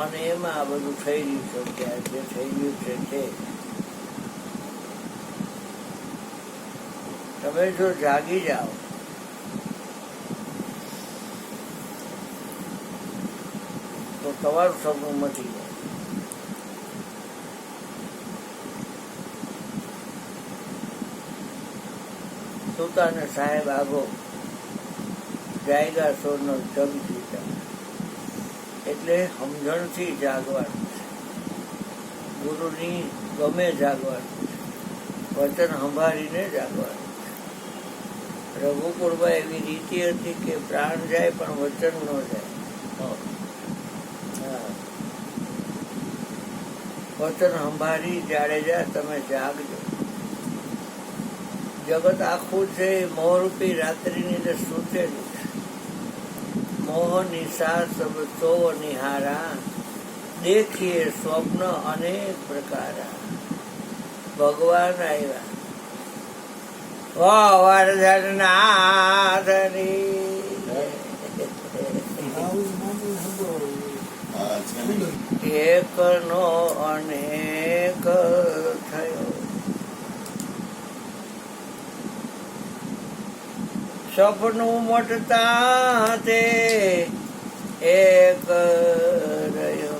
અને એમાં આ બધું થઈ રહ્યું છે. જે થઈ રહ્યું છે તે તમે જો જાગી જાઓ તો તમારું સપનું મટી જાય. સુતાને સાહેબ આગો જાયગા સોનો જગ જીતા. એટલે સમજણથી જાગવાનું છે. ગુરુની ગમે જાગવાનું છે. વચન સંભાળીને જાગવાનું છે. રઘુકુળમાં એવી રીતિ હતી કે પ્રાણ જાય પણ વચન ન જાય. વચન સંભાળી જાડેજા તમે જાગજો. જગત આખું છે મોહરૂપી રાત્રિની અંદર સૂચેલું છે. મોહ નિશા સબ તો નિહારા, દેખીએ સ્વપ્ન અનેક પ્રકારા. ભગવાન આવ્યા એકનો અનેક થયો. સપનું મોટતા તે એક રહ્યો.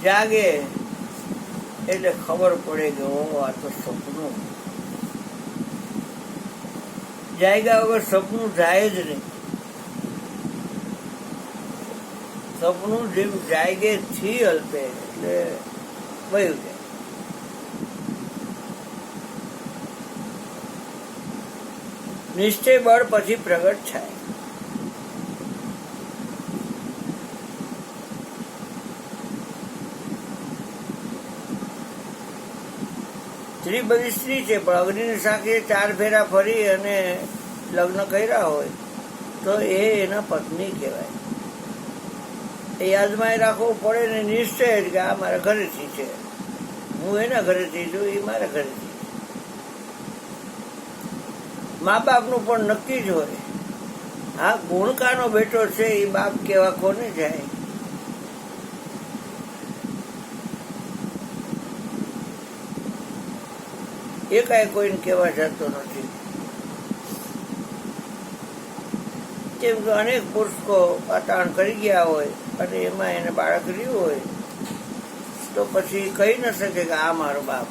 જાગે એટલે ખબર પડે કે આ તો સપનું. જાગ્યા વગર સપનું જાય જ નહીં. સપનું જેમ જાગે થી અલ્પે એટલે વયું જાય. નિશ્ચય બળ પછી પ્રગટ થાય. સ્ત્રી બધી સ્ત્રી છે પણ અગ્નિની સાથે 4 ફેરા ફરી અને લગ્ન કર્યા હોય તો એ એના પત્ની કહેવાય. એ યાદમાં રાખવું પડે ને નિશ્ચય જ કે આ મારા ઘરેથી છે, હું એના ઘરેથી છું, એ મારા ઘરેથી. મા બાપનું પણ નક્કી જ હોય. આ ગુણકાનો બેટો છે એ બાપ કેવા કોને જાય. એ કાંઈ કોઈને કહેવા જતો નથી. કેમ કે અનેક પુરુષો પાતાણ કરી ગયા હોય અને એમાં એને બાળક રહ્યું હોય તો પછી કહી ન શકે કે આ મારો બાપ.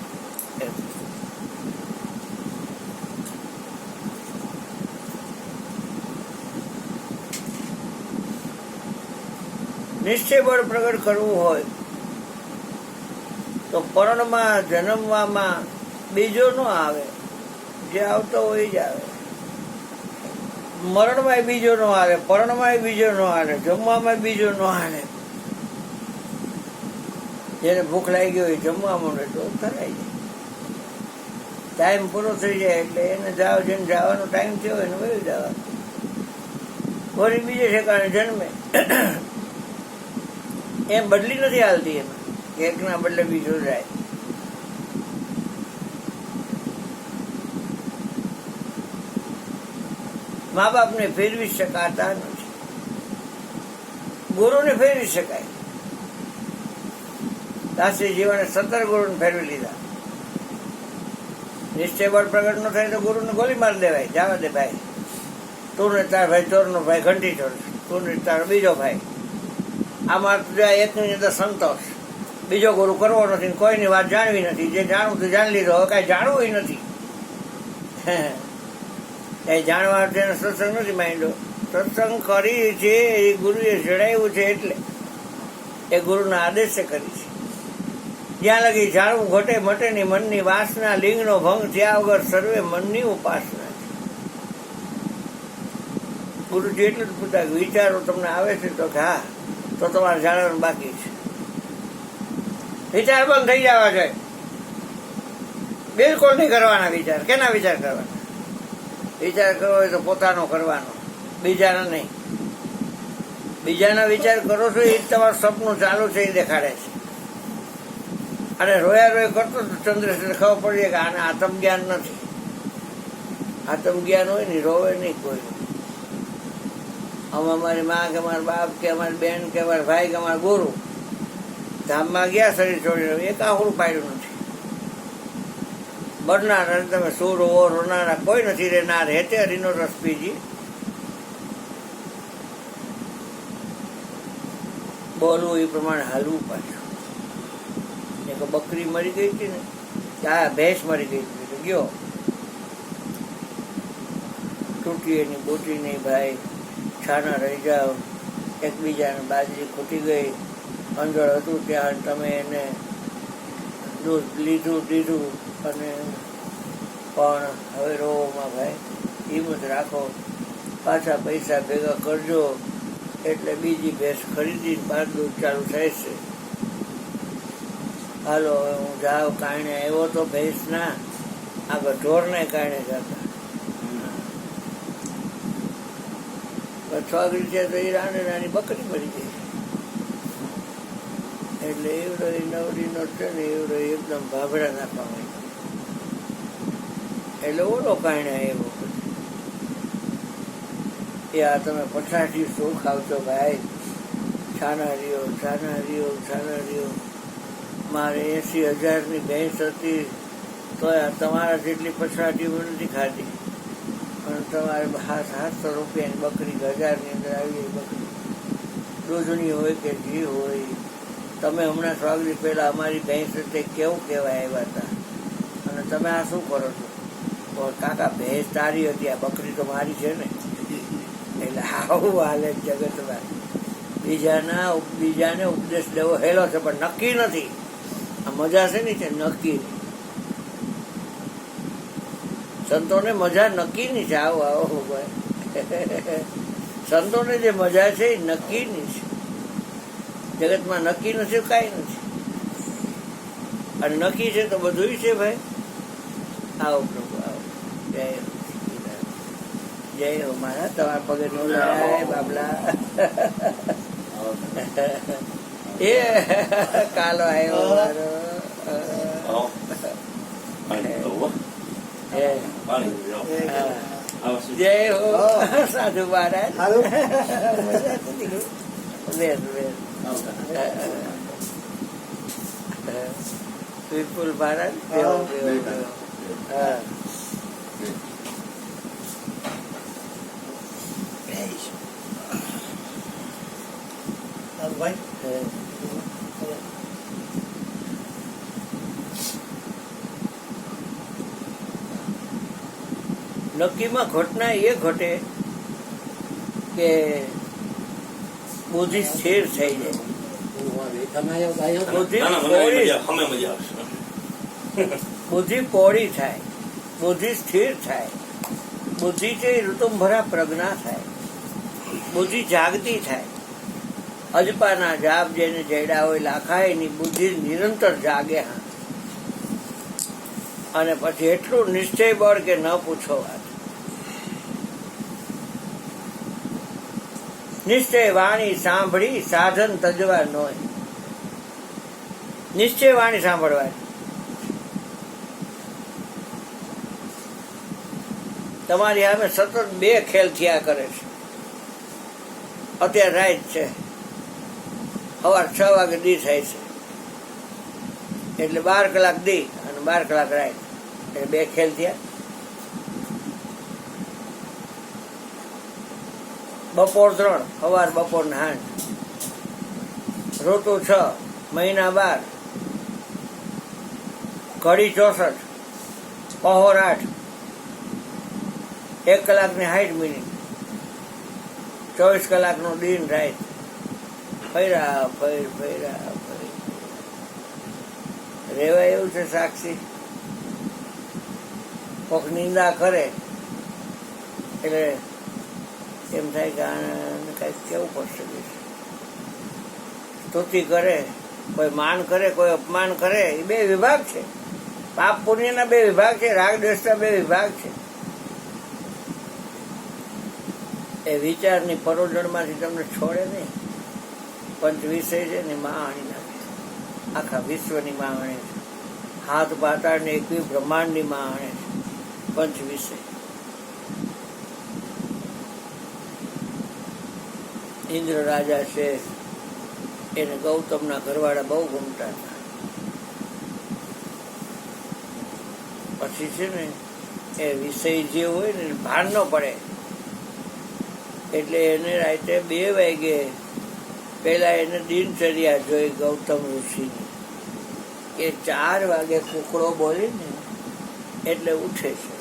નિશ્ચય બળ પ્રગટ કરવું હોય તો પરણમાં જન્મવામાં બીજો ન આવે, જે આવતો હોય જ આવે. મરણમાં બીજો ન આવે, પરણમાં બીજો ન આવે, જમવામાં બીજો ન આવે. જેને ભૂખ લાગી હોય જમવા મળે તો કરાય જાય. ટાઈમ પૂરો થઈ જાય એટલે એને જાવ, જેને જવાનો ટાઈમ થયો એને વયું જવાનું. વળી બીજે ઠેકાણે જન્મે એમ બદલી નથી હાલતી. એમાં એકના બદલે બીજો જાય. મા બાપને ફેરવી શકાતા નથી, ગુરુને ફેરવી શકાય. દાસરી જીવને 17 ગુરુને ફેરવી લીધા. નિશ્ચય બળ પ્રગટ ન થાય તો ગુરુને ગોલી મારી દેવાય. જવા દે ભાઈ, તું ને તાર ભાઈ ચોરનો ભાઈ ઘંટી ચોર, તું ને તારો બીજો ભાઈ. આમાં એકની અંદર સંતોષ. બીજો ગુરુ કરવો નથી, કોઈની વાત જાણવી નથી. જે જાણવું તો જાણી લીધો, હવે કાંઈ જાણવું નથી. એ જાણવા તેને સત્સંગ નથી માંડ્યો. સત્સંગ કરી છે એ ગુરુએ જણાવ્યું છે એટલે એ ગુરુના આદેશે કરી છે. જ્યાં લગી જાણવું ઘટે મટે ની મનની વાસના, લિંગનો ભંગ થયા વગર સર્વે મનની ઉપાસના છે. ગુરુજી એટલું જ પૂછતા વિચારો તમને આવે છે તો કે હા, તો તમારે જાણવાનું બાકી છે. વિચાર બંધ થઈ જવા જોઈએ. બિલકુલ નહીં કરવાના વિચાર. કેના વિચાર કરવાના? વિચાર કરવો હોય તો પોતાનો કરવાનો, બીજાના નહીં. બીજાના વિચાર કરો છો એ તમારું સપનું ચાલુ છે એ દેખાડે છે. અને રોયા રોય કરતો તો ચંદ્રશેખર ખબર પડી કે આને આત્મજ્ઞાન નથી. આત્મજ્ઞાન હોય ને રોવે નહીં કોઈ. આમ અમારી મા કે અમારા બાપ કે અમારી બેન કે અમારા ભાઈ કે અમારા ગુરુ ધામમાં ગયા શરીર છોડીને એક આહુડું પાડ્યું નથી. બનનાર તમે સુર ઓ રોનારા કોઈ નથી રેનાર હેતે હરીનો રસ પીજી. બોલવું એ પ્રમાણે હાલવું પાછું. એક બકરી મરી ગઈ હતી ને ત્યાં ભેંસ મરી ગઈ હતી તો ગયો તૂટી એની બોટી નહીં ભાઈ છાના રહી જાઓ. એકબીજાને બાજરી ખૂટી ગઈ અંજળ હતું ત્યાં તમે એને દૂધ લીધું દીધું અને પણ હવે રોમાં ભાઈ હિંમત રાખો પાછા પૈસા ભેગા કરજો એટલે બીજી ભેંસ ખરીદી બાર દૂધ ચાલુ થાય છે. હાલો હવે હું જાઉં કારણે આવ્યો તો ભેંસ ના આગળ ઢોરને કારણે જતા છોકરી છે તો એ નાની બકરી મરી ગઈ. એટલે એવડો એ નવરીનો છે ને એવડો એકદમ ભાભરા નાખવા માંડ્યો. એટલે ઓલો કારણે આવ્યો એ આ તમે પછાડી શું ખાવશો ભાઈ? છાના રહ્યો. મારે 80,000ની ભેંસ હતી તો તમારા જેટલી પછાડી નથી ખાધી પણ તમારે 700 રૂપિયાની બકરી 1000ની અંદર આવી ગઈ બકરી દૂધની હોય કે ઘી હોય. તમે હમણાં સ્વાગતી પહેલા અમારી ભેંસ તે કેવું કહેવાય આવ્યા હતા અને તમે આ શું કરો છો? કાકા ભેંસ તારી હતી આ બકરી તો મારી છે ને. એટલે આવું હાલે જગતમાં. બીજાને ઉપદેશ દેવો હેલો છે પણ નક્કી નથી. આ મજા છે ને છે નક્કી. સંતોને મજા નક્કી ની છે. આવો ભાઈ સંતોને જે મજા છે એ નક્કી ની છે. જગતમાં નક્કી નથી કાંઈ નથી અને નક્કી છે તો બધું છે ભાઈ. આવો પ્રભુ આવો. જય હો મારા તમારા પગે નો લડાય બાબલા. એ કાલો આવ્યો મારો. જય હો સાધુ મહારાજ. વિપુલ મહારાજ નક્કીમાં ઘટના એ ઘટે કે બુદ્ધિ સ્થિર થઈ જાય. બુદ્ધિ પોળી થાય, બુદ્ધિ સ્થિર થાય. બુદ્ધિ છે ઋતુંભરા પ્રજ્ઞા થાય, બુદ્ધિ જાગતી થાય. અજપાના જાપ જેને જડ્યા હોય લાખા એની બુદ્ધિ નિરંતર જાગે. હા અને પછી એટલું નિશ્ચય બળ કે ન પૂછો વાત. નિશ્ચય વાણી સાંભળી સાધન તજવા નોય. નિશ્ચય વાણી સાંભળવાની. તમારી સામે સતત બે ખેલ થયા કરે છે. અત્યારે રાત છે, સવાર 6 વાગે દી થાય છે એટલે 12 કલાક દી અને 12 કલાક રાત એટલે બે ખેલ થયા. બપોર 3 સવાર બપોર ને સાંજ. ઋતુ 6 મહિના 12 ઘડી 64 પહોર 8 1 કલાક ને 60 મિનિટ 24 કલાકનો દિન રાત. ફર્યા રેવાય એવું છે સાક્ષી. કોક નિંદા કરે એટલે એમ થાય કે આને કઈક કેવું પડશે. સ્તુતિ કરે, કોઈ માન કરે, કોઈ અપમાન કરે. એ બે વિભાગ છે. પાપ પુણ્યના બે વિભાગ છે, રાગ દ્વેષના બે વિભાગ છે. એ વિચારની પરોજણમાંથી તમને છોડે નહીં. પંચ વિષય છે ને માં આણી નાખે. આખા વિશ્વની માં આણે છે. હાથ પાતાળને 21 બ્રહ્માંડની માં આણે છે. પંચ વિષય ઇન્દ્ર રાજા છે એને ગૌતમના ઘરવાળા બહુ ગમતા હતા. પછી છે ને એ વિષય જે હોય ને ભાન ન પડે એટલે એને રાતે 2 વાગે પેલા એને દિનચર્યા જોઈ ગૌતમ ઋષિની કે 4 વાગે કુકડો બોલે ને એટલે ઉઠે છે.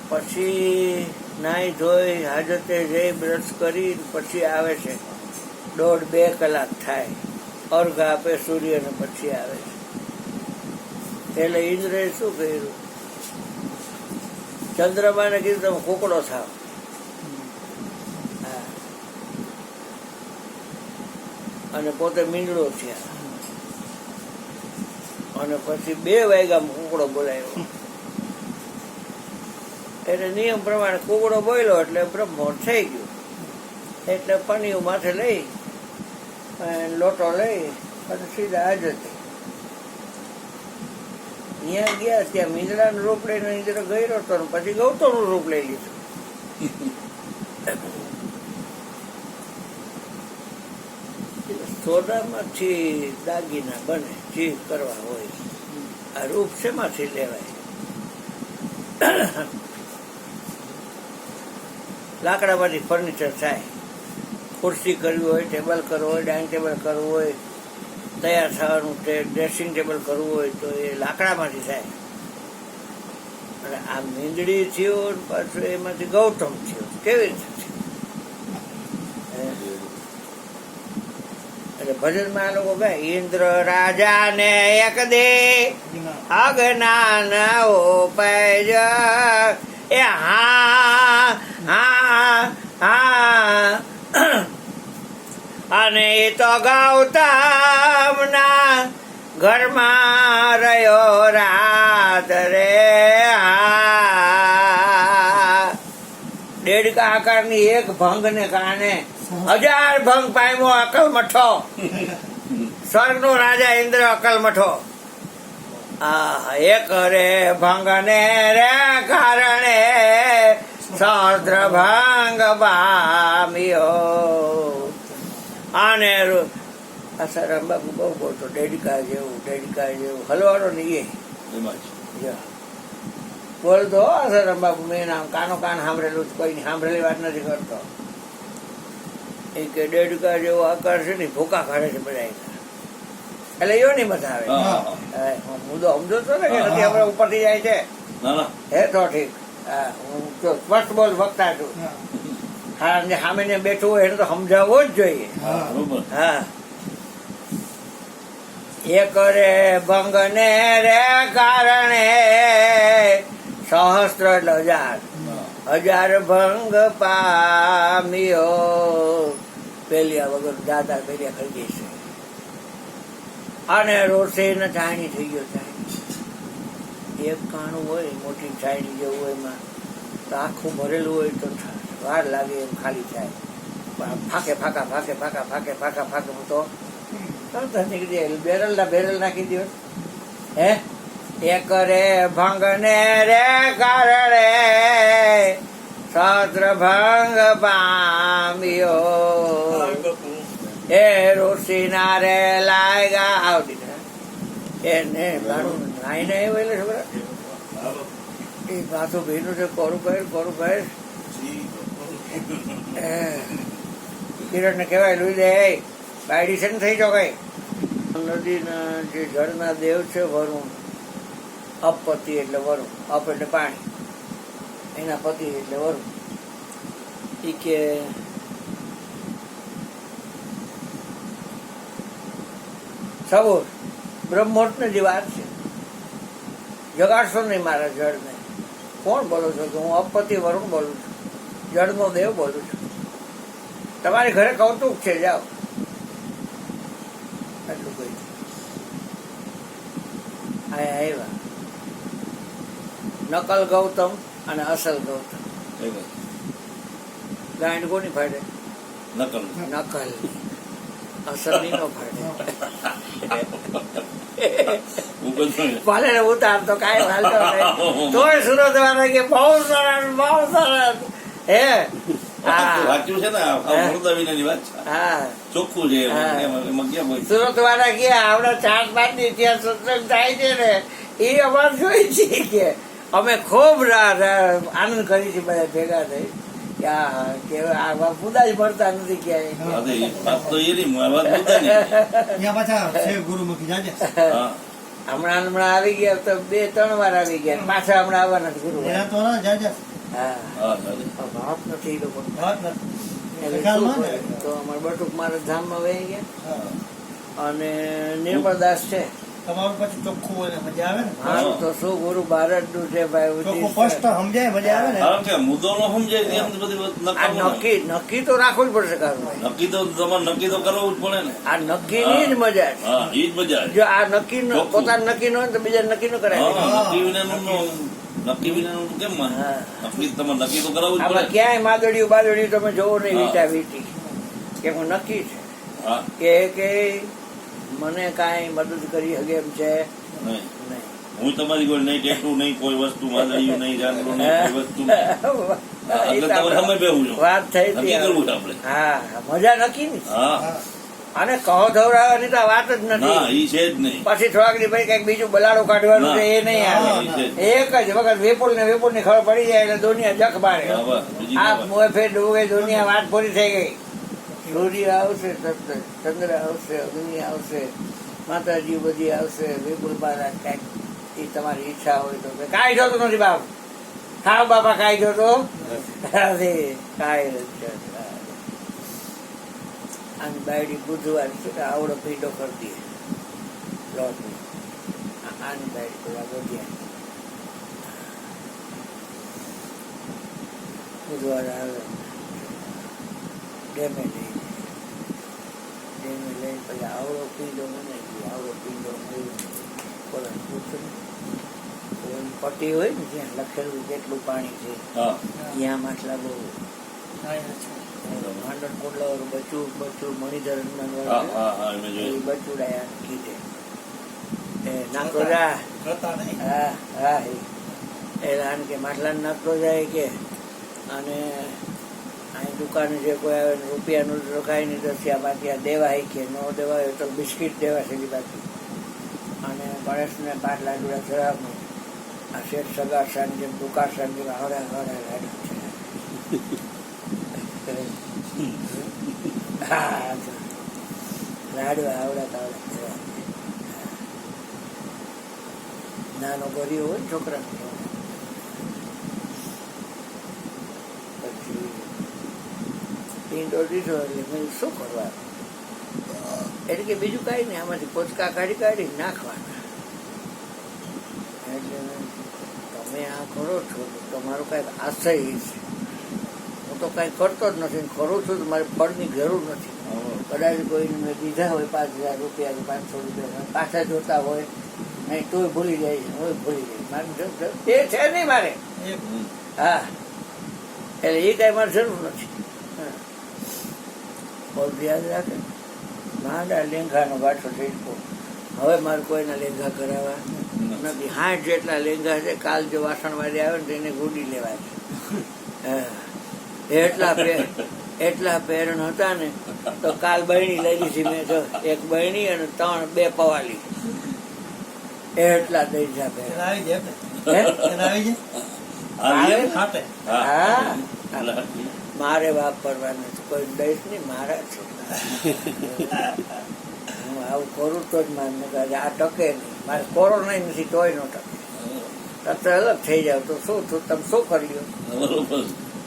પછી નાહી ધોઈ હાજતે જઈ બ્રશ કરી પછી આવે છે. 1.5-2 કલાક થાય, અર્ઘ આપે સૂર્યને પછી આવે છે. એટલે ઇન્દ્રએ શું કર્યું, ચંદ્રમાને કીધું તમે કુકડો થાવ. હા, અને પોતે મીંડળો થયા અને પછી 2 વાગ્યામાં કુકડો બોલાયો. એટલે નિયમ પ્રમાણે કુકડો બોલ્યો એટલે બ્રહ્મોણ થઈ ગયું. એટલે પનિયું માથે લઈ લોટો લઈ અને સીધા હાજર ત્યાં ગયા. ત્યાં મીંદડાનું રૂપ લઈને ઇન્દ્ર ગયો હતો ને પછી ગૌતમનું રૂપ લઈ લીધું. સોનામાંથી દાગીના બને, જે કરવા હોય. આ રૂપ શેમાંથી લેવાય? લાકડામાંથી ફર્નિચર થાય. ખુરશી કરવી હોય, ટેબલ કરવું હોય, ડાઇનિંગ ટેબલ કરવું હોય, તૈયાર થવાનું ડ્રેસિંગ ટેબલ કરવું હોય તો એ લાકડામાંથી થાય. અને આ મીંદડી થયો પાછું એમાંથી ગૌતમ થયો. કેવી રીતે થયું? એટલે ભજનમાં આ લોકો ગાય, ઇન્દ્ર રાજા ને એક દે અજ્ઞાન ઉપજ, એ હા હા હા. અને એ તો ગૌતમ ના ઘરમાં રહ્યો રાત રે. દેડકા આકારની એક ભંગ ને કારણે 1000 ભંગ પામ્યો અકલ મઠો. સ્વર્ગ નો રાજા ઇન્દ્ર અકલ મઠો. એક રે ભંગ ને રે કારણે સહસ્ત્ર ભંગ પામ્યો. આને આસારામ બાપુ બહુ બોલતો, ડેડિકા જેવું હલવાનો નહીં એ બોલતો. આસારામ બાપુ મેં આમ કાનો કાન સાંભળેલું, કોઈની સાંભળેલી વાત નથી કરતો. એ કે ડેડિકા જેવો આકાર છે ને ભૂકા કાઢે છે બધા. એટલે એવો નહીં મજા આવે. હું તો સમજો છો ને કે નથી આપણે ઉપરથી જાય છે. હે તો ઠીક. હા, હું તો સ્પષ્ટ બોલ વક્તા છું. હા, સામે ને બેઠું હોય એને તો સમજાવવો જ જોઈએ. હા, એક રે ભંગ ને રે કારણે સહસ્ત્ર એટલે 1000 ભંગ પામ્યો. પેલિયા વગર દાદા પેલિયા કરી દે છે. અને રોષેને ચાયણી થઈ ગયો. ચાયણી એક કાણું હોય મોટી ચાયણી જેવું હોય, એમાં તો આખું ભરેલું હોય તો વાર લાગે એમ ખાલી થાય. ફાકે ફાકા ફાકે ફાકા ફાકે ફાકા ફાકે તો નીકળી જાય. બેરલ નાખી દો. હે, એક રે ભંગ ને રે કારણે સહસ્ત્ર ભંગ પામ્યો. એ રોશીના રે લાગ્યા આવતી એને મારું નાઈને આવ્યું. એટલે ખબર એ પાછું ભીનું છે. કોરું કહે કિરણ ને કહેવાય લુઈ દે બાયડી છે ને થઈ જાવ કઈ. નદીના જે જળના દેવ છે વરુણ, અપપતિ એટલે વરુણ, અપ એટલે પાણી, એના પતિ એટલે વરુણ. એ કે સબોર બ્રહ્મોટ ને જે વાત છે, જગાડશો નહીં મારા જળને. કોણ બોલો છો? હું અપપતિ વરુણ બોલું છું, જળનો દેવ બોલું છું. તમારી ઘરે કૌતુક છે, જાઓ. એટલું કહ્યું. આવ્યા નકલ ગૌતમ અને અસલ ગૌતમ. ગાંડ કોની ફાડે? નકલ. અસલ ની નો ફાડે. ભલે ઉતાર તો કઈ હાલતો નહીં. તોય સુરત વાળા કે બહુ સરસ હે. વાંચ્યું છે ને મુર્દા વિનાની વાત છે. હા ચોખ્ખું છે હા. એમાં ક્યાં હોય સુરત વાળા ગયા આવડા 4-5 ની ત્યાં સત્સંગ થાય છે ને એ અમારે જોઈ છે કે અમે ખૂબ આનંદ કરી છે બધા ભેગા થઈ કે આ મુદ્દા જ મળતા નથી ક્યાંય. અરે એ વાત તો એની વાત મુદ્દાની. હા. હમણાં આવી ગયા તો 2-3 વાર આવી ગયા પાછા હમણાં આવવાના છે ગુરુવાર. હા હા દાદા. ભાત નથી એ લોકો તો અમારે બટુક મારા ધામમાં વહી ગયા અને નિર્મળદાસ છે. તમારું પછી ચોખ્ખું હોય ને મજા આવે ને. મારું તો શું ગુરુ ભારત નું છે ભાઈ. ચોખ્ખું સ્પષ્ટ સમજાય મજા આવે ને. કારણ કે મુદ્દો નો સમજાય ત્યાં સુધી બધી વાત આ નકામું ને. નક્કી તો રાખવું જ પડશે કારભાઈ. નક્કી તો તમારે નક્કી તો કરવું જ પડે ને. આ નક્કી ની જ મજા છે. હા ઈ જ મજા છે. જો આ નક્કી ચોખ્ખું. પોતાનું નક્કી ન હોય તો બીજા નક્કી ન કરાય. હા, નક્કી વિનાનું કેમ માને? હા. નક્કી તમારે નક્કી તો કરાવવું જ આમાં પડે. ક્યાંય માદડિયું બાદડિયું તમે જોવો નહીં હા. વીટા વીટી કે હું નક્કી છે હા કે મને કાંઈ મદદ કરી શકે એમ છે નહીં. નહીં. હું તમારી કોઈ નહીં ટેટુ નહીં કોઈ વસ્તુ માદળિયું નહીં જાનલું નહીં કોઈ વસ્તુ નહીં. હા, એટલે તમારે સામે બેહવું છે. વાત થઈ નક્કી હતી કરવું છે આપણે. હા મજા નક્કી ની હા અને કહો ધવરાવાની તો વાત જ ના નથી. ઈ છે જ નહીં. પછી થોડાક દી પછી કઈક બીજું બલાડો કાઢવાનું છે એ નહીં આવે. હા, એક જ વખત વેપુલ ને ખબર પડી જાય એટલે દુનિયા જખ બારે. હા, બસ. બીજી આ કોઈ વાત. મોએ ફેર ડૂબે દુનિયા વાત પૂરી થઈ ગઈ. સૂર્ય આવશે ચંદ્ર આવશે અગ્નિ આવશે માતાજી બધી આવશે વિપુલ બારા કઈક એ તમારી ઈચ્છા હોય તો કાંઈ જોતું નથી બાપ. ખાવ બાપા કાંઈ જોતો કાંઈ નથી. આની બાયડી બુધવાર છે કે આવડો પીંડો કરતી લોટ આની બાયડી પેલા ગોઠિયા બુધવાર આવે ડેમે લઈને પછી આવડો પીંડો મને આવડો પીંડો મળ્યો પટ્ટી હોય ને જ્યાં લખેલું જેટલું પાણી છે હા ત્યાં માટલા બહુ માંડણ કોટલા વાળું બચું મણિધર હા હા હા મેં એ જોયું. બચુડાયા કીધે એ નાખતો જા કરતા નહીં. હા હા એટલે આને કે માટલા નાખતો જાય કે અને અહીં દુકાને જે કોઈ આવે ને રૂપિયાનું તો કાંઈ નહીં તો ત્યાં બાકી આ દેવાય કે ન દેવાય તો બિસ્કીટ દેવા છે બાકી અને ગણેશને 5 લાડુડા ચડાવવાનું આ શેઠ સગા સાંજે જેમ દુકાન સાંજે હવડા લાડુ હા લાડુ આવડા નાનો ગરીયો હોય ને છોકરા પછી પીંડો દીધો એટલે મેં શું કરવાનું એટલે કે બીજું કાંઈ નહીં આમાંથી પોચકા કાઢી નાખવાના એટલે તમે આ કરો છો તો તમારો કાંઈક આશય છે. હું તો કાંઈ કરતો જ નથી કરું છું તો મારે ફળની જરૂર નથી. કદાચ કોઈને મેં દીધા હોય 5,000 રૂપિયા કે 500 રૂપિયા પાછા જોતા હોય નહીં તોય ભૂલી જાય છે હોય ભૂલી જાય મારે એ છે નહીં મારે. હા એટલે એ કાંઈ મારે જરૂર નથી. બહુ ધ્યાન રાખે મારા લેંઘાનો ગાંઠો થઈ ગયો. હવે મારે કોઈના લેંઘા કરાવવા નથી. 60 જેટલા લેંઘા છે. કાલ જો વાસણવાળી આવે ને તો એને ગુડી લેવા છે. હા એટલા પેરણ હતા ને તો કાલ બહેણી લઈ લીધી મેં જો એક બહેણી અને 2 પવાલી એટલા દઈ જા એને આવી જાય ને. હે? એને આવી જાય. હા ખાતે. હા મારે વાપરવાનું છે કોઈ દઈશ નહીં મારા છે. હું આવું કરું તો જ મારે આ ટકે નહીં. મારે કોરોના નથી તોય ન ટકે. તત્ર અલગ થઈ જાવ તો શું તમે શું કર્યું? બરોબર.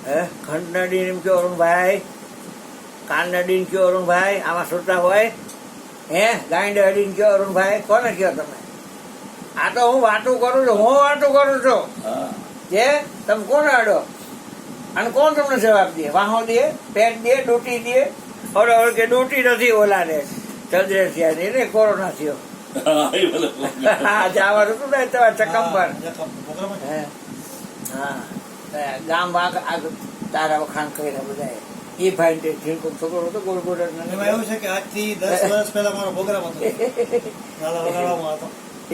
હે ખંડ નડીને કયો અરુણભાઈ કાન નડીને કયો અરુણભાઈ આમાં સુતા હોય હે ગાંડ અડીને કયો અરુણભાઈ કોને કયો તમે? આ તો હું વાતું કરું છું હા જે તમે કોને અડો અને કોણ તમને જવાબ દે? વાહો દે પેટ દે ડૂટી દે ઓલો કે ડૂટી નથી ઓલા ને ચંદ્રેશ એને કોરોના થયો. હા એ ભલે. હા જવાનું હતું ને તમારે ચકંબર. પ્રોગ્રામ હે હા ગામ વાગ તારા વખાણ કર્યા બધા એ ભાઈ ઝીણકો છોકરો હતો ગોળ ગોળ એમાં એવું છે કે આજથી 10 વર્ષ પહેલા મારો પ્રોગ્રામ હતો નાલા વગાડવામાં હતો.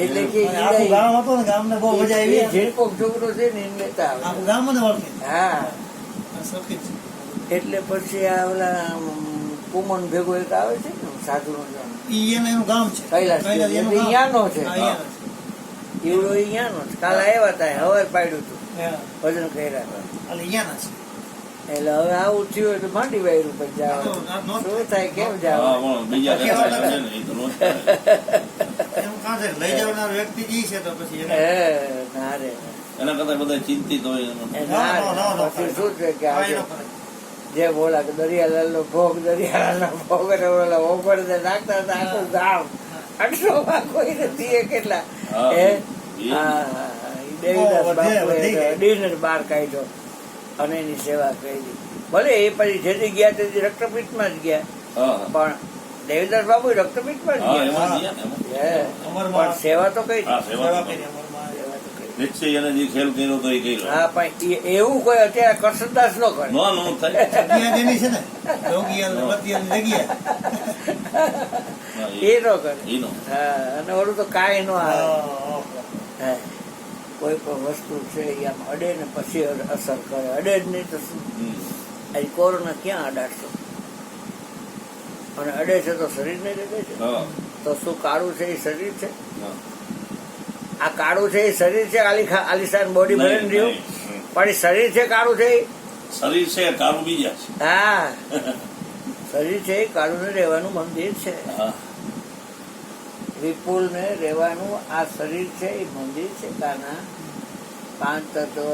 એટલે કે અને આખું ગામ હતો ને ગામને બહુ મજા આવી. ઝીણકો છોકરો છે ને એને લેતા આવે. આખું ગામ મને ઓળખે. હા સરખી જ છે. એટલે પછી આ ઓલા કુમન ભેગો એક આવે છે ને સાધુનો જણ ઈ એનું ગામ છે કૈલાસ કૈલાસ એનું ગામ. અહીંયાનો છે હા, અહીંયાનો છે. એવડો અહીંયાનો જ કાલે આવ્યા હતા હવે પાડ્યું હતું હા. ભજન કર્યા હતા એટલે અહીંયાના છે. એટલે હવે આવું થયું એટલે માંડી વાયરું પછી જાવ આ નો- શું થાય કેમ હા જાવ પણ બીજા કહેતા છે ને એ તો નો જ થાય. એનું કાં છે લઈ જનાર વ્યક્તિ ઈ છે તો પછી એને- ના રે એના કરતા બધા ચિંતિત હોય એનો. એ ના, ના ના, ના, રે. ના, પછી શું છે કે હા, આજે એનો કરે. જે બોલા કે દરિયાલાલનો ભોગ અને ઓલા ઓગળને નાખતા હતા આખું ગામ આટલોમાં કોઈ નથી એ કેટલા હા, હે? એ- હા, હા, હા. ઈ દેવીદાસ વધે, બાપુએ વધી ગઈ. અડીને બહાર કાઢ્યો અને એની સેવા કરી ભલે એ પછી જેથી ગયા તેથી રક્તપીઠમાં જ ગયા હા, પણ દેવીદાસ બાપુ રક્તપીઠમાં જ હા, ગયા એમાં જ ગયા ને, એમાં. હે. અમરમાં પણ સેવા તો કઈ હા, સેવા સેવા તો કરી અમરમાં. સેવા તો કરી નિશ્ચય એને જે ખેલ કર્યો તો એ કર્યો. હા પણ એવું કોઈ અત્યારે કરસનદાસ નો કરે નો નો થાય. જગ્યા જેની છે ને યોગિયાલ, વતિયાલ જગ્યા. હા, એ નો કરે એ નો. હા અને ઓલું તો કાંઈ નો આવે હા, હા. કોઈ પણ વસ્તુ છે એ આમ અડે ને પછી અસર કરે અડે જ નહીં તો શું હમ. આજે કોરોના ક્યાં અડાડશો અને અડે છે તો શરીરને જ અડે છે હા, તો શું કાળું છે એ શરીર છે હા. આ કાળું છે એ શરીર છે આલિશાન બોડી નહીં, બની રહ્યું નહીં. હમ. પણ એ શરીર છે કાળું છે એ? શરીર છે કાળું બીજા છે. હા શરીર છે એ કાળું ને રહેવાનું મંદિર છે હા, વિપુલ ને રહેવાનું આ શરીર છે એ મંદિર છે કાના પાંચ તત્વ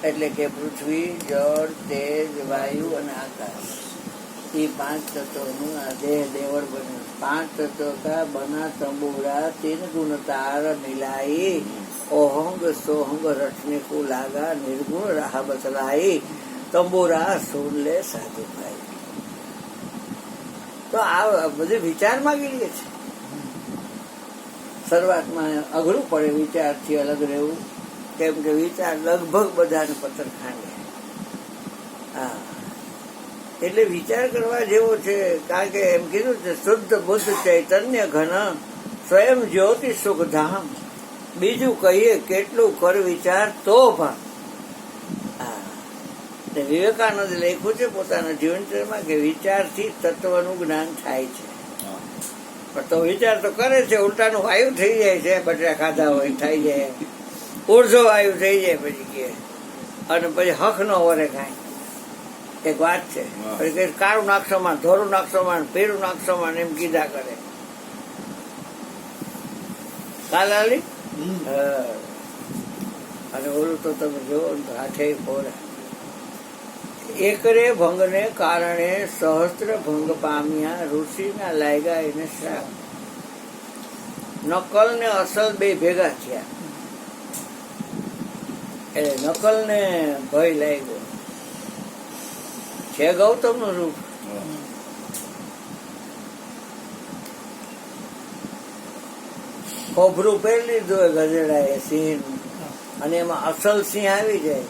એટલે કે પૃથ્વી જળ તેજ વાયુ અને આકાશ એ પાંચ તત્વનું આ દેહ દેવળ બન્યું પાંચ તત્વ કા બના તંબુરા તીન ગુણ તાર મિલાઈ ઓહંગ સોહંગ રટને કો લાગા નિર્ગુણ રાહ બતલાઈ તંબુરા સુન લે સાધુ ભાઈ તો આ બધી વિચાર માંગી લે છે શરૂઆતમાં અઘરું પડે વિચારથી અલગ રહેવું કેમ કે વિચાર લગભગ બધાને પથ્થર ખાંડે હા એટલે વિચાર કરવા જેવો છે કારણ કે એમ કીધું છે શુદ્ધ બુદ્ધ ચૈતન્ય ઘન સ્વયં જ્યોતિ સુખ ધામ બીજું કહીએ કેટલું કર વિચાર તો પણ હા ને વિવેકાનંદ લખ્યું છે પોતાના જીવનચર્યામાં કે વિચારથી તત્વનું જ્ઞાન થાય છે હા. પણ તો વિચાર તો કરે છે ઉલટાનું વાયુ થઈ જાય છે બટરા ખાધા હોય થઈ જાય ઉર્જો વાયુ થઈ જાય પછી કે અને પછી હક નો વરે કાંઈ એક વાત છે હા. પછી કે કાળું નાખશોમાં ધોરું નાખશોમાં પીળું નાખશોમાં એમ કીધા કરે કાલાલી હમ. અને ઓલું તો તમે જોવો ને તો હાથે ફોરા એકરે ભંગને કારણે સહસ્ત્ર ભંગ પામ્યા ઋષિના લાગ્યા એને શ્રાપ નકલ ને અસલ બે ભેગા થયા એટલે નકલ ને ભય લાગ્યો છે ગૌતમ નું રૂપ ખોભરું પહેરી લીધું હોય ગધેડા એ સિંહ અને એમાં અસલ સિંહ આવી જાય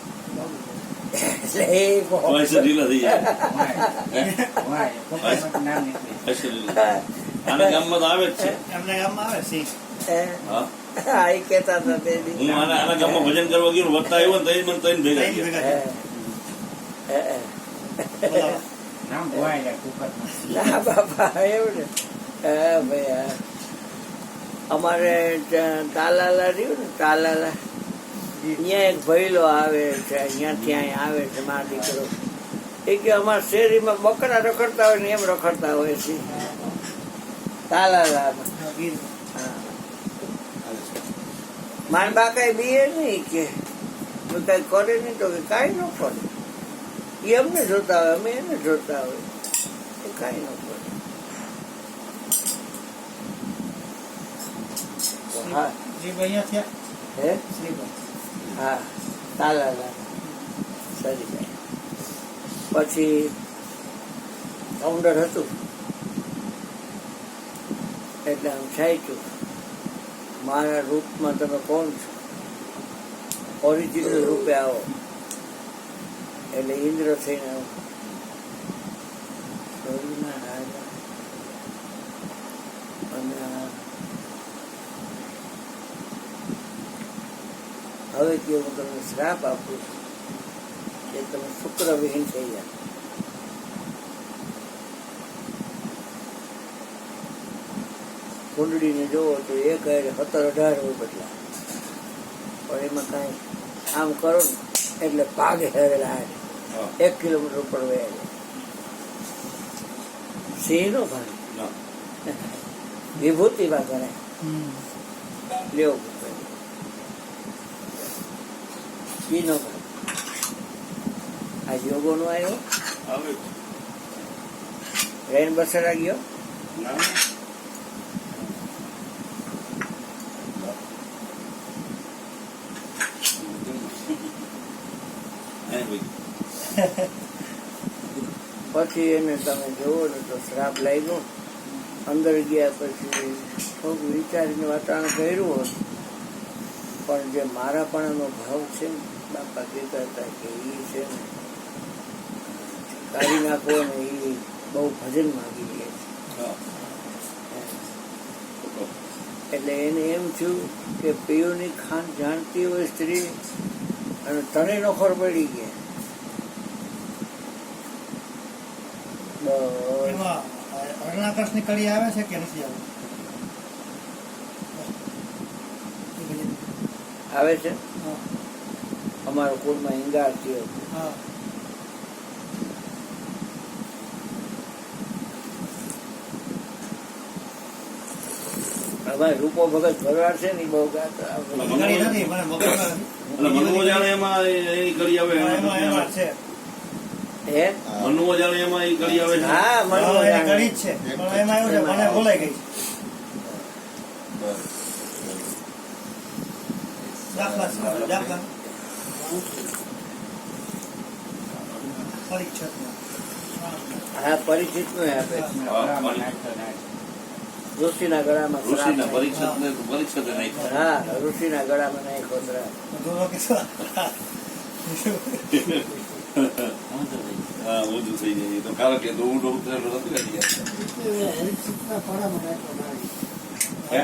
એટલે એ પૈસા ઢીલા થઈ જાય. પૈસા ઢીલા. આના ગામમાં તો આવે જ છે. એમને ગામમાં આવે સિંહ. હા. આ ઈ કહેતા હતા તે દી. હું આના ગામમાં ભજન કરવા ગયો ને વત્તા આવ્યો ને તઈ મને તઈને ભેગા તઈ થયા. ભેગા હે, થયા. હે. બોલાવો. ના બાપા એવું ને હા ભાઈ હા. અમારે ત્યાં તાલાલા રહ્યું ને તાલાલા અહીંયા એક ભૈલો આવે છે અહીંયાથી અહીં આવે છે મારો દીકરો એ કે અમારા શેરીમાં બકરા રખડતા હોય ને એમ રખડતા હોય છે તાલાલામાં ગીર. હા. મારા બા કઈ બીએ નહીં કે કઈ કરે નહીં તો કે કાંઈ ન પડે એ અમને જોતા હોય અમે એને જોતા હોય એ કાંઈ ન પડે હા શ્રીભાઈ અહીંયા થયા. હે શ્રીભાઈ. હા તાલાલા સરી પછી કાઉન્ટર હતું એટલે આમ છાંચ્યું મારા રૂપમાં તમે કોણ છો ઓરિજિનલ રૂપે આવો એટલે ઇન્દ્ર થઈને આવો સ્વર્ગના રાજા અને હવે કે હું તમને શ્રાપ આપું છું કે તમે શુક્રવિહીન થઈ ગયા. કુંડળીને જોવો તો એક 17-18 હોય બદલા, પણ એમાં કાંઈ આમ કરો ને એટલે ભાગે હેરેલા 1 કિલોમીટર ઉપર વયા જાય. સિંહ નો ભાગે વિભૂતિમાં ગણાય. લેવો ઈ નો ભાગે. આ યોગો નો આવ્યો રેન બસરા ગયો. પછી એને તમે જોવો ને તો શ્રાપ લાગ્યો. અંદર ગયા પછી થોડુંક વિચારીને વાતાવરણ કર્યું હોત, પણ જે મારાપણાનો ભાવ છે ને, બાપા કહેતા હતા કે એ છે ને કાઢી નાખો ને એ બહુ ભજન માગી લે છે. એટલે એને એમ થયું કે પીઓની ખાન જાણતી હોય સ્ત્રી અને તને નોખર પડી ગયા. એમાં અરણાકર્ષની કડી આવે છે કે નથી આવે? આવે છે. હા. અમારા કુળમાં હિંગાર થયો. હા. અમારે રૂપો ભગત ભરવાડ છે ને બહુ ગાતા. કડી નથી, મને મગજમાં નથી. મનવો જાણે એમાં એ ઘડી આવે એમાં છે. હે મનવો જાણે એમાં એ ઘડી આવે છે. હા હા, મને એને કડી જ છે, પણ એમાં એવું છે, મને બોલાઈ ગઈ છે. દાખલા પરીક્ષામાં. હા પરિચિત નું આપે. ઋષિના ગળામાં શ્રાપ ઋષિના નાખ્યો. પરીક્ષા નાખ્યો. હા ઋષિના ગળામાં નાખ્યો શ્રાપ. ધોરો કે શું? હા ઊંધું થઈ જાય તો કારણ કે તો ઊંડો ઉતરેલો નથી કાઢી ગયા. હે?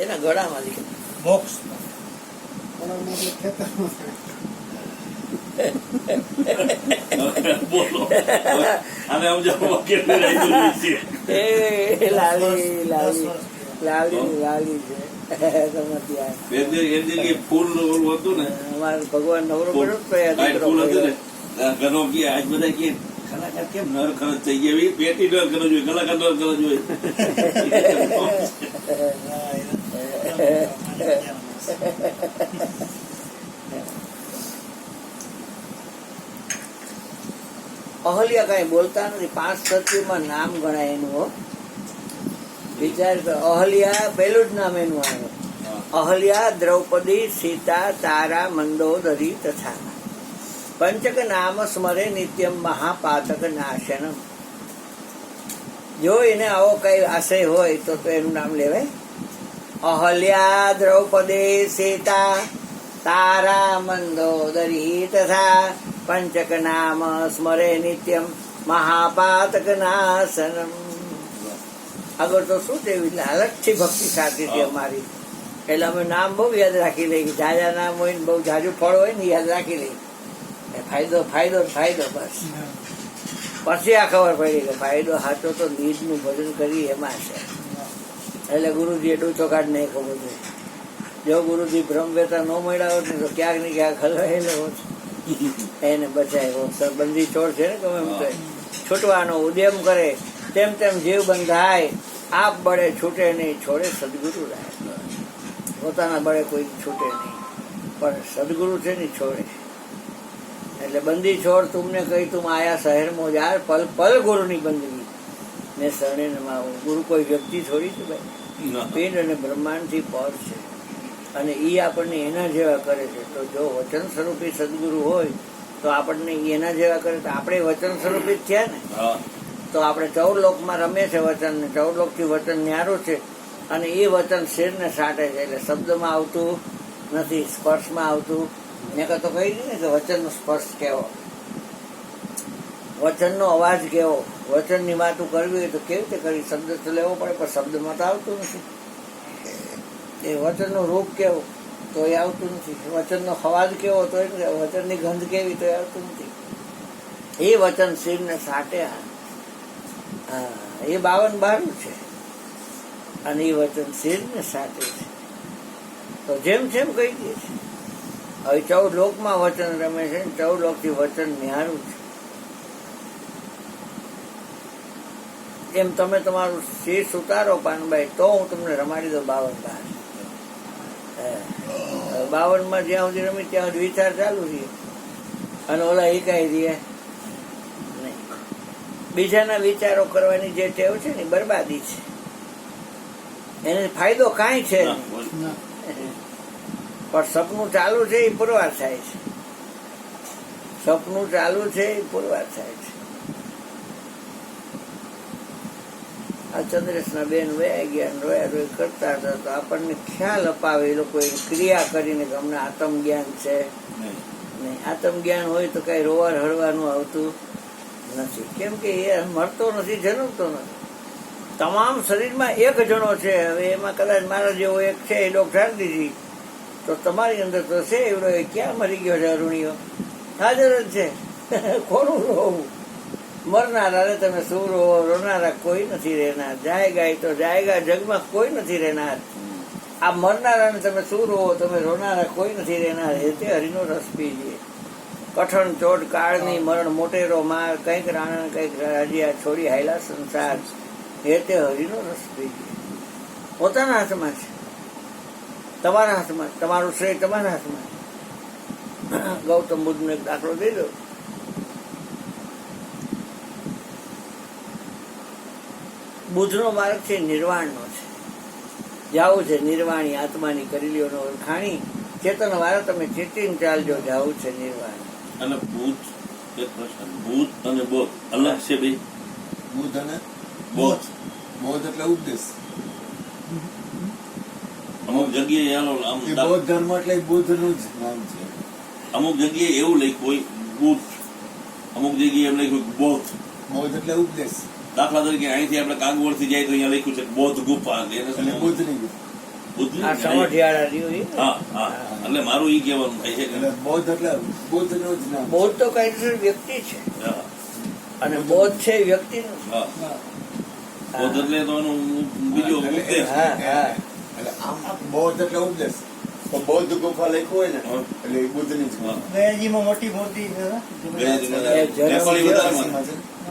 એના ગળામાંથી બોક્સ. બોલો આને સમજાવવા કેટલું રાખ્યું છે. એ લાલી લાલી લાલી લાલી છે. સમજ્યા. એ ફૂલ ઓલું હતું ને અમારે ભગવાન નવરો પડ્યો જ કાંઈ ફૂલ હતું ને પ્રયાસ. ઘરો કે આજ બધા કે કલાકાર કેમ નર ખરચ થઈ ગયા એવી પેટી નર કરવો જોઈએ કલાકાર નર કરવો જોઈએ. અહલ્યા કઈ બોલતા નથી. 5 સતીમાં નામ ગણાય એનું. હો વિચાર કરો. અહલ્યા પહેલું જ નામ એનું આવે. અહલ્યા દ્રૌપદી સીતા તારા મંદોદરી તથા પંચક નામ સ્મરે નિત્યમ મહાપાતક નાશનમ. જો એને આવો કઈ આશય હોય તો એનું નામ લેવાય. અહલ્યા દ્રૌપદી સીતા તારા મંદોદરી તથા પંચક નામ સ્મરે નિત્યમ મહાપાતક નાશનમ. આગળ તો શું છે લાલચથી ભક્તિ સાચી છે અમારી. એટલે અમે નામ બહુ યાદ રાખી લઈએ. જાજા નામ હોય ને બહુ જાજુ ફળ હોય ને યાદ રાખી લઈએ. ફાયદો ફાયદો ફાયદો બસ. પછી આ ખબર પડી કે ફાયદો સાચો તો નીજનું ભજન કરી એમાં છે. એટલે ગુરુજીએ ડૂચો કાઢ નહીં ખબર છે. જો ગુરુજી બ્રહ્મવેતા ન મળ્યા હોત ને તો ક્યાંક ને ક્યાંક હલવાયેલો હોત. એને બચાવ્યો. બંદી ચોર છે ને ગમે એમ કહે છૂટવાનો ઉદ્યમ કરે તેમ તેમ જીવ બંધાય. આપ બળે છૂટે નહીં છોડે સદગુરુ રાય. પોતાના બળે કોઈ છૂટે નહીં પણ સદગુરુ છે ને છોડે. એટલે બંદી છોડ તુમને કહી તુમ આયા શહેર મોજાર પલ પલ ગુરુની બંદગી ને શરણે નમાવો. ગુરુ કોઈ વ્યક્તિ થોડી છે ભાઈ. પિંડ અને બ્રહ્માંડથી પર છે અને એ આપણને એના જેવા કરે છે. તો જો વચન સ્વરૂપી સદગુરુ હોય તો આપણને એના જેવા કરે તો આપણે વચન સ્વરૂપી જ થયા ને. તો આપણે 14 લોકમાં રમીએ છે વચન ને 14 લોકથી વચન ન્યારું છે અને એ વચન શિરને સાટે છે. એટલે શબ્દમાં આવતું નથી, સ્પર્શમાં આવતું. મેં તો કહી દીધું ને કે વચનનો સ્પર્શ કેવો, વચનનો અવાજ કેવો. વચનની વાતો કરવી હોય તો કેવી રીતે કરી? શબ્દ તો લેવો પડે પણ શબ્દમાં તો આવતું નથી. એ વચનનું રૂપ કેવું તોય આવતું નથી. વચનનો અવાજ કેવો તોય નથી, વચનની ગંધ કેવી તોય આવતું નથી. એ વચન શિવને સાટે. હા, એ 52 છે અને એ વચન શિવને સાટે છે. તો જેમ જેમ કહી દે છે. હવે 14 લોકમાં વચન રમે છે, 14 લોકથી વચન નિહારું છે. એમ તમે તમારું શીશ ઉતારો પાનભાઈ, તો હું તમને રમાડી દઉં 52. 52 જ્યાં સુધી રમી ત્યાં સુધી વિચાર ચાલુ છે અને ઓલા એકાઈ દે નહીં. બીજાના વિચારો કરવાની જે ટેવ છે ને બરબાદી છે, એને ફાયદો કાંઈ છે નહીં. પણ સપનું ચાલુ છે એ પુરવાર થાય છે. સપનું ચાલુ છે એ પુરવાર થાય છે. આ ચંદ્રેશના બેન વયા ગયા રોયા રોય કરતા હતા, તો આપણને ખ્યાલ અપાવે એ લોકો ક્રિયા કરીને કે અમને આત્મ જ્ઞાન છે નહીં. આત્મ જ્ઞાન હોય તો કઈ રોવા હળવાનું આવતું નથી, કેમ કે એ મરતો નથી, જન્મતો નથી. તમામ શરીરમાં એક જણો છે. હવે એમાં કદાચ મારા જેવો એક છે એ ડોક્ટર દીધી, તો તમારી અંદર તો છે એવડો. એ ક્યાં મરી ગયો છે? અરુણીઓ હાજર જ છે. કોનું રોવું? મરનારા તમે શું રોવો? રોનારા કોઈ નથી રહેનાર. જાયગા તો જાયગા, જગમાં કોઈ નથી રહેનાર. આ મરનારાને તમે શું રોવો? તમે રોનારા કોઈ નથી રહેનાર. એ તે હરિનો રસ પીજીએ. કઠણ ચોટ કાળની મરણ મોટેરો માર, કંઈક રાણા કંઈક રાજીયા છોડી હાયલા સંસાર. એ તે હરિનો રસ પીજીએ. પોતાના હાથમાં છે, તમારા હાથમાં. તમારું શ્રેય તમારા હાથમાં. ગૌતમ બુદ્ધનો એક દાખલો દઈ દો. બુદ્ધનો માર્ગ છે નિર્વાણનો છે. જાવું છે નિર્વાણી આત્માની કરેલીઓનો ઓળખાણી. ચેતન વાળા તમે ચેતીને ચાલજો, જાવું છે નિર્વાણ. અને ભૂત, એક પ્રશ્ન, ભૂત અને બોધ અલગ છે બે? બુદ્ધ અને બોધ, બૌદ્ધ એટલે ઉપદેશ. અમુક જગ્યાએ આમ એ બૌદ્ધ ધર્મ એટલે બુદ્ધનું જ નામ છે. અમુક જગ્યાએ એવું લખ્યું હોય બુદ્ધ, અમુક જગ્યાએ એમ લખ્યું હોય બોધ. બૌદ્ધ એટલે ઉપદેશ. દાખલા તરીકે અહીંથી આપણે કાગવડ થી જાય તો અહીંયા લખ્યું છે બોધ ગુફા. એટલે બુદ્ધની બુદ્ધની? આ સમઢિયાળા રહ્યું એ. હા હા, એટલે મારું ઈ કહેવાનું થાય છે એટલે બૌદ્ધ એટલે બુદ્ધનું જ નામ. બૌદ્ધ તો કઈ વ્યક્તિ છે હા, અને બૌદ્ધ છે વ્યક્તિ નથી. હા. હા. બોધ એટલે તો એનો બીજો એટલે ઉપદેશ. હા, હા. એટલે આમ બૌદ્ધ એટલે ઉપદેશ. તો બૌદ્ધ ગુફા લખ્યું હોય ને હા. એટલે એ બુદ્ધની જ ગુફા. ગયાજીમાં મોટી મૂર્તિ છે. નેપાળી વધારામાં.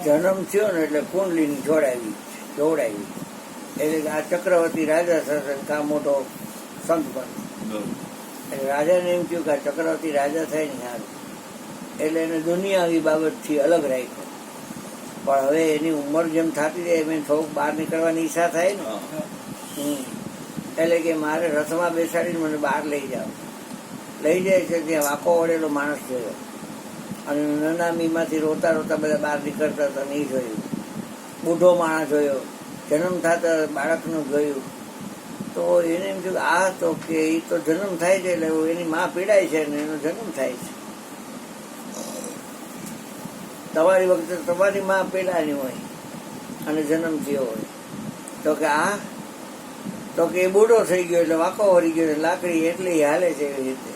જન્મ થયો ને એટલે કુંડલીની જોડાવી. એટલે કે આ ચક્રવર્તી રાજા થશે, કા મોટો સંત બને. બરોબર. એટલે રાજાને એમ થયું કે આ ચક્રવર્તી રાજા થાય ને સારું, એટલે એને દુનિયાવી બાબતથી અલગ રાખ્યો. પણ હવે એની ઉંમર જેમ થતી જાય એમ થોડુંક બહાર નીકળવાની ઈચ્છા થાય ને. હા. એટલે કે મારે રથમાં બેસાડીને મને બહાર લઈ જાઓ. લઈ જાય છે, ત્યાં વાંકો વળેલો માણસ જોયો અને નનામીમાંથી રોતા રોતા બધા બહાર નીકળતા હતા. નહીં જોયું. બુઢો માણસ જોયો, જન્મ થતા બાળકનું જોયું. તો એને એમ થયું આ તો કે એ તો જન્મ થાય છે એટલે એની માં પીડાય છે ને એનો જન્મ થાય છે. તમારી વખતે તમારી માં પીડાની હોય અને જન્મ થયો હોય. તો કે આ તો કે એ બુઢો થઈ ગયો એટલે વાંકો વળી ગયો, લાકડી એટલી હાલે છે એવી રીતે.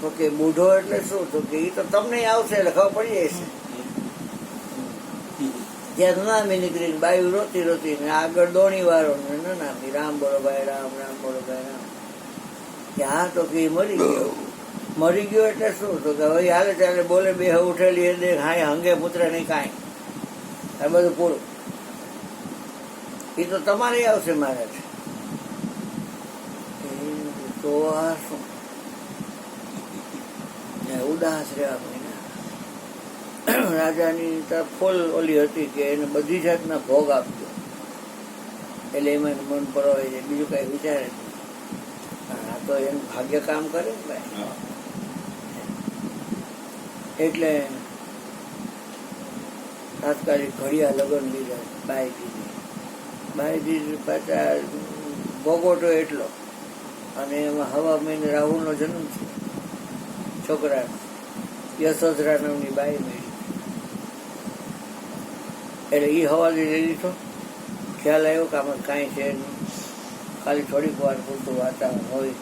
તો કે બુઢો એટલે શું? તો કે એ તો તમને આવશે એટલે ખબર પડી જાય છે. ત્યાં નામી નીકળીને બાયું રોતી રોતી ને આગળ દોણી વાળો ને નામી રામ બોલો ભાઈ રામ, રામ બોલો ભાઈ રામ. કે હા તો કે મરી ગયો. મરી ગયો એટલે શું? તો કે હવે હાલે ચાલે બોલે બે ઉઠેલી એ દેખ હાય હંગે પુત્ર નહીં કાંઈ, આ બધું પૂરું. એ તો તમારે આવશે મારે છે. તો આ શું ઉદાસ રહેવા મહિના. રાજાની તરફ ફૂલ ઓલી હતી કે એને બધી જાતના ભોગ આપજો, એટલે એમાં મન પરોવાય છે, બીજું કઈ વિચારે નહીં. આ તો એનું ભાગ્ય કામ કરે ને ભાઈ. હા. એટલે તાત્કાલિક ઘડિયા લગ્ન લીધા. બાઈ પાછા ભોગવટો એટલો, અને એમાં હવા મહિને રાહુલનો જન્મ છે છોકરાનો. યશોધરા નામની બાઈ મળી. એટલે એ હવાલી લઈ લીધો. ખ્યાલ આવ્યો કે આમાં કાંઈ છે નહીં, ખાલી થોડીક વાર પૂરતું વાતાવરણ હોય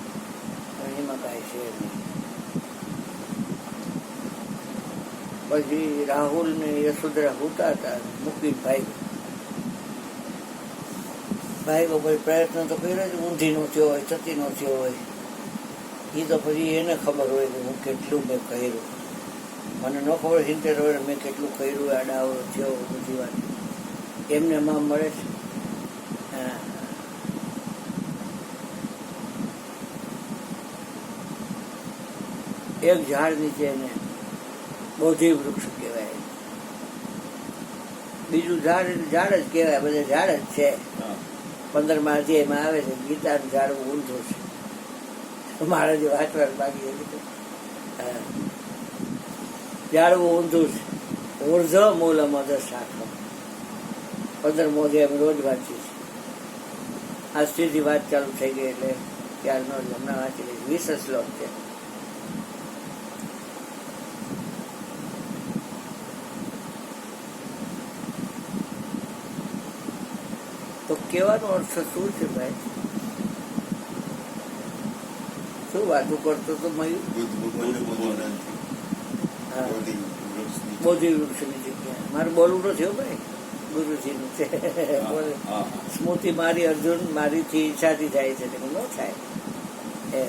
પણ એમાં કાંઈ છે નહીં. પછી રાહુલ ને યશોધરા હુતા હતા, મૂકી ભાઈ પછી પ્રયત્ન તો કર્યો જ, ઊંધી નો થયો હોય, છતી નો થયો હોય, એ તો પછી એને ખબર હોય કે હું કેટલું મેં કર્યું. મને ન ખબર હિંતેર હોય મેં કેટલું કર્યું, આડાવડો થયો, બધી વાત એમને માં મળે છે. હા. એક ઝાડ નીચે એને બોધિ વૃક્ષ કહેવાય, બીજું ઝાડ ઝાડ જ કહેવાય, બધા ઝાડ જ છે. 15મા અધ્યાયમાં આવે છે ગીતાનું ઝાડવું ઊંધું છે. મારે જે વાંચવાનું બાકી હતું, ઝાડવું ઊંધું છે. ઉર્ધ્વ મૂલ મધ શાખમ, 15મો અધ્યાય અમે રોજ વાંચીએ છીએ. આજથી વાત ચાલુ થઈ ગઈ એટલે ત્યારનો હમણાં વાંચી લઈશ. 20 શ્લોક છે. તો કહેવાનો અર્થ શું છે ભાઈ? શું વાતું કરતો તો મયુર? બુદ્ધ ભગવાનને બોલવાના નથી. હા, બોધિ વૃક્ષની બોધિ વૃક્ષની જગ્યાએ. મારે બોલવું નથી હો ભાઈ, ગુરુજીનું છે. બોલે સ્મૃતિ મારી અર્જુન મારીથી ઈચ્છાથી થાય છે, ન થાય એ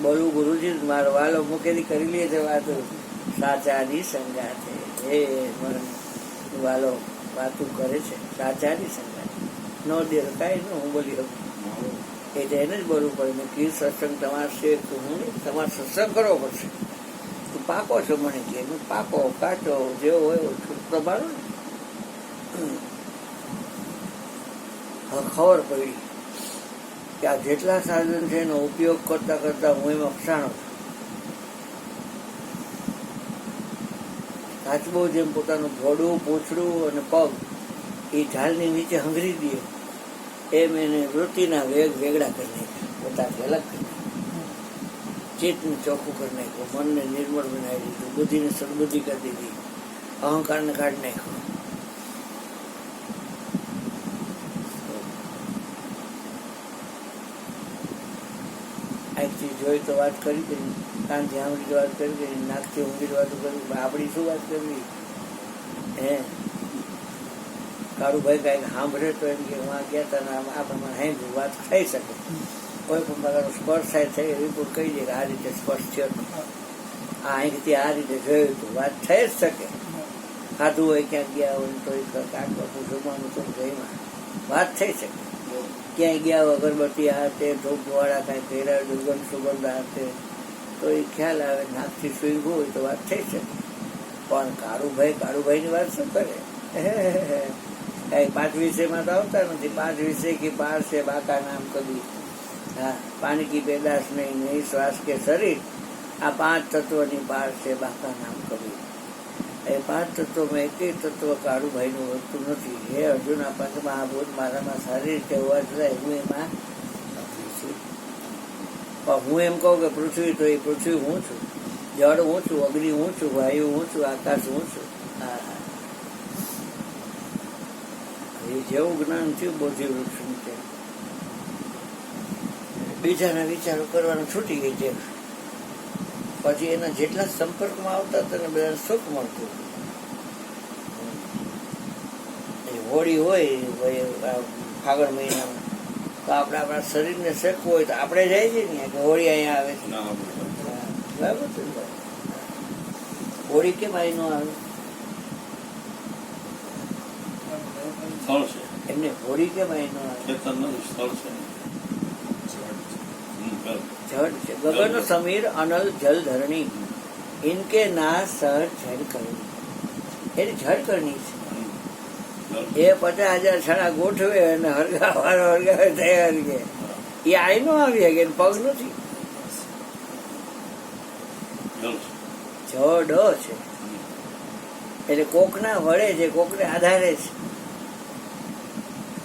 બોલવું ગુરુજી મારો વાલો મૂકેલી કરી લે છે વાતો સાચાની સંગાથે. એ વાલો વાતું કરે છે સાચાની સંગાથે, ન દે કાંઈ ન હું બોલી શકું એટલે એને જ બોલવું પડે. મેં કીધું સત્સંગ તમારે છે તો હું નહીં, તમારે સત્સંગ કરવો પડશે. તું પાકો છો મને કે પાકો કાચો જેવો હોય તમારો ને. હવે ખબર પડી કે આ જેટલા સાધન છે એનો ઉપયોગ કરતા કરતા હું એમાં ફસાણો છું. કાચબો જેમ પોતાનું ભોડું, પૂંછડું અને પગ એ ઢાલની નીચે હંગરી દે, એમ એને વૃત્તિના વેગ વેગળા કરી નાખ્યા, પોતાથી અલગ કરી નાખ્યા, ચિત્તને ચોખ્ખું કરી નાખ્યું, મનને નિર્મળ બનાવી દીધું, બુદ્ધિને સદબુદ્ધિ કરી દીધી, અહંકારને કાઢી નાખ્યો. આંખથી જોઈ તો વાત કરી કરી, કાનથી સાંભળી વાત કરી કરી, નાકથી ઊંઘી વાતો કરી, આપણી શું વાત કરવી? હે કારુભાઈ કાંઈક સાંભળે તો એમ કે હું આ ગયા હતા ને આ પ્રમાણે સાંભળ્યું, વાત થઈ શકે. કોઈ પણ પ્રકારનો સ્પર્શ થાય થઈ રિપોર્ટ કહી દે કે આ રીતે સ્પર્શ થયો હતો, આ અહીંથી આ રીતે જોયું હતું, વાત થઈ જ શકે. ખાધું હોય ક્યાંક ગયા હોય તો કાંક જમવાનું તો જઈમાં વાત થઈ શકે. ક્યાંય ગયા હોય અગરબત્તી હાથે ધૂપવાળા કાંઈ પહેર્યા દુર્ગંધ સુગંધ હાથે તો એ ખ્યાલ આવે, નાકથી સૂંઘવું હોય તો વાત થઈ શકે. પણ કાળુભાઈની વાત શું કરે? કઈ 5 વિષયમાં તો આવતા નથી. 5 વિષય કે પાર છે બાકા નામ કદી. હા, પાણી કી પેદાશ નહીં, નહીં શ્વાસ કે શરીર, આ 5 તત્વની પાર છે બાકા નામ કદી. એ 5 તત્વમાં એકેય તત્વ કાળુભાઈનું વધતું નથી. હે અર્જુન, આ પંચમહાભૂત મારામાં સારી રીતે હોવા છતાં હું એમાં નથી છું. પણ હું એમ કહું કે પૃથ્વી તો એ પૃથ્વી હું છું, જળ હું છું, અગ્નિ હું છું, વાયુ હું છું, આકાશ હું છું. હા, એ જેવું જ્ઞાન થયું બોધિ વૃક્ષનું છે. બીજાના વિચારો કરવાનું છૂટી ગઈ છે. પછી એના જેટલા સંપર્કમાં આવતા હતા ને બધા સુખ મળતું. હોળી હોય ફાગણ મહિનામાં તો આપણે આપણા શરીરને શેકવું હોય તો આપણે જાય છે ને કે હોળી અહીંયા આવે છે. બરાબર છે. હોળી કેમ અહીં ન આવે? સ્થળ છે એમને હોળી કેમ અહીં ન આવે? ચેતન નથી, સ્થળ છે. જળ છે. ગગન સમીર અનલ જલ ધરણી ઇનકે ના સર જળ કરણી. એની જળ કરણી છે. એ 50,000 છણા ગોઠવે અને હરગાવે તૈયાર કે એ આઈ નો આવી શકે, પગ નથી. જડ છે એટલે કોકના વડે છે, કોકને આધારે છે.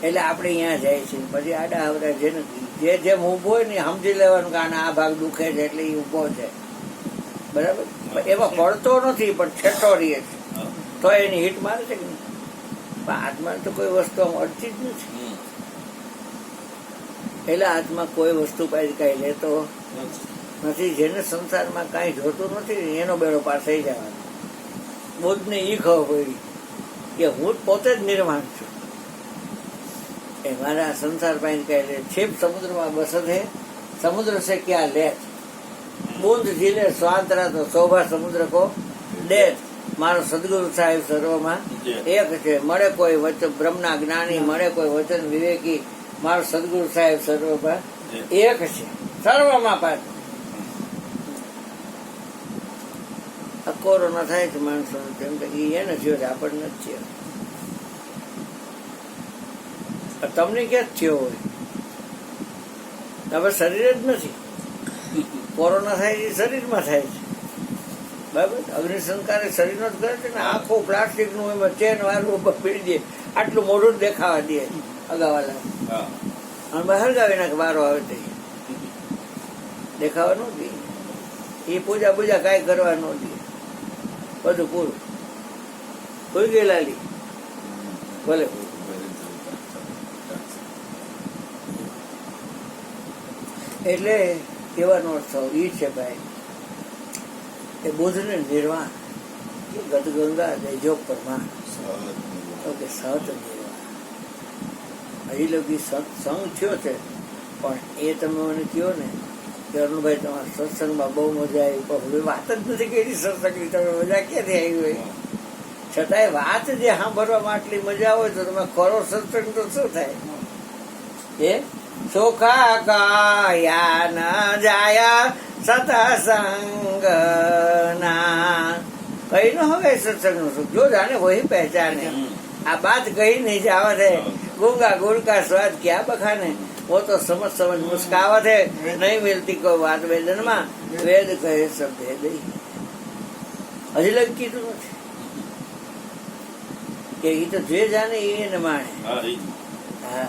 એટલે આપણે અહીંયા જાય છે. પછી આડા આવડા જે નથી, જેમ ઊભો હોય ને સમજી લેવાનું કે આના આ ભાગ દુખે છે એટલે એ ઊભો છે. બરાબર. એમાં પડતો નથી પણ છેટો રહીએ છે તો એની હિટ મારે છે કે નહીં? આત્મા તો કોઈ વસ્તુ આમ અડતી જ નથી. એટલે આત્મા કોઈ વસ્તુ પાસે કઈ લેતો નથી. જેને સંસારમાં કાંઈ જોતું નથી એનો બેડો પાર થઈ જવાનો. બુદ્ધને એ ખબર પડી કે હું જ પોતે જ નિર્વાણ છું. એ મારા સંસાર પાસે કહે છેપ સમુદ્રમાં બસત હે, સમુદ્ર से क्या लेत, બુંદ ઝીલે સ્વાંતરા તો શોભા સમુદ્ર કો દેત. મારો સદગુરુ સાહેબ સર્વમાં એક છે. મળે કોઈ વચન બ્રહ્મના જ્ઞાની, મળે કોઈ વચન વિવેકી, મારો સદગુરુ સાહેબ સર્વમાં એક છે. સર્વમાં પાછું કોરોના થાય છે માણસો તેમ કે એને થયો છે, આપણને જ થયો. તમને ક્યાં જ થયો હોય? હવે શરીર જ નથી. કોરોના થાય છે શરીરમાં થાય છે, બરાબર. અગ્નિસંસ્કાર એ શરીરનો જ કરે છે ને. આખું પ્લાસ્ટિકનું એમાં ચેન વાળું પીડી દે, આટલું મોઢું જ દેખાવા દે અગાવાલા, અને બહાર ગાવી નાખે વારો આવે તે દેખાવા ન દે. એ પૂજા પૂજા કાંઈ કરવા ન દે, બધું પૂરું. કોઈ ગઈ લાલી ભલે. એટલે કહેવાનો અર્થ એ છે ભાઈ કે બુદ્ધને નિર્વાણ કે ગદગંગા દેજો પરમા કે સહજ નિર્વાણ. હજી લગી સત્સંગ થયો છે, પણ એ તમે મને કહો ને કે અરુણભાઈ તમારા સત્સંગમાં બહુ મજા આવી, પણ હવે વાત જ નથી કરી સત્સંગની. તમે મજા ક્યાંથી આવી હોય? છતાંય વાત જે સાંભળવામાં આટલી મજા હોય તો તમે ખરો સત્સંગ તો શું થાય? એ સુખા કાયા ન જાયા સતસંગ ના. કઈ ન હવે સત્સંગ નું સુખ, જો જાને વહી પહેચાને. આ બાત કही नहीं जावत है, गूंगा गुड़ का स्वाद क्या बखाने, वो तो समझ समझ मुस्कावत है, नहीं मिलती कोई बात वेदन માં, વેદ કહે સબ ભેદ. હજી લગ કીધું નથી કે એ તો જે જાણે એને માણે. હા,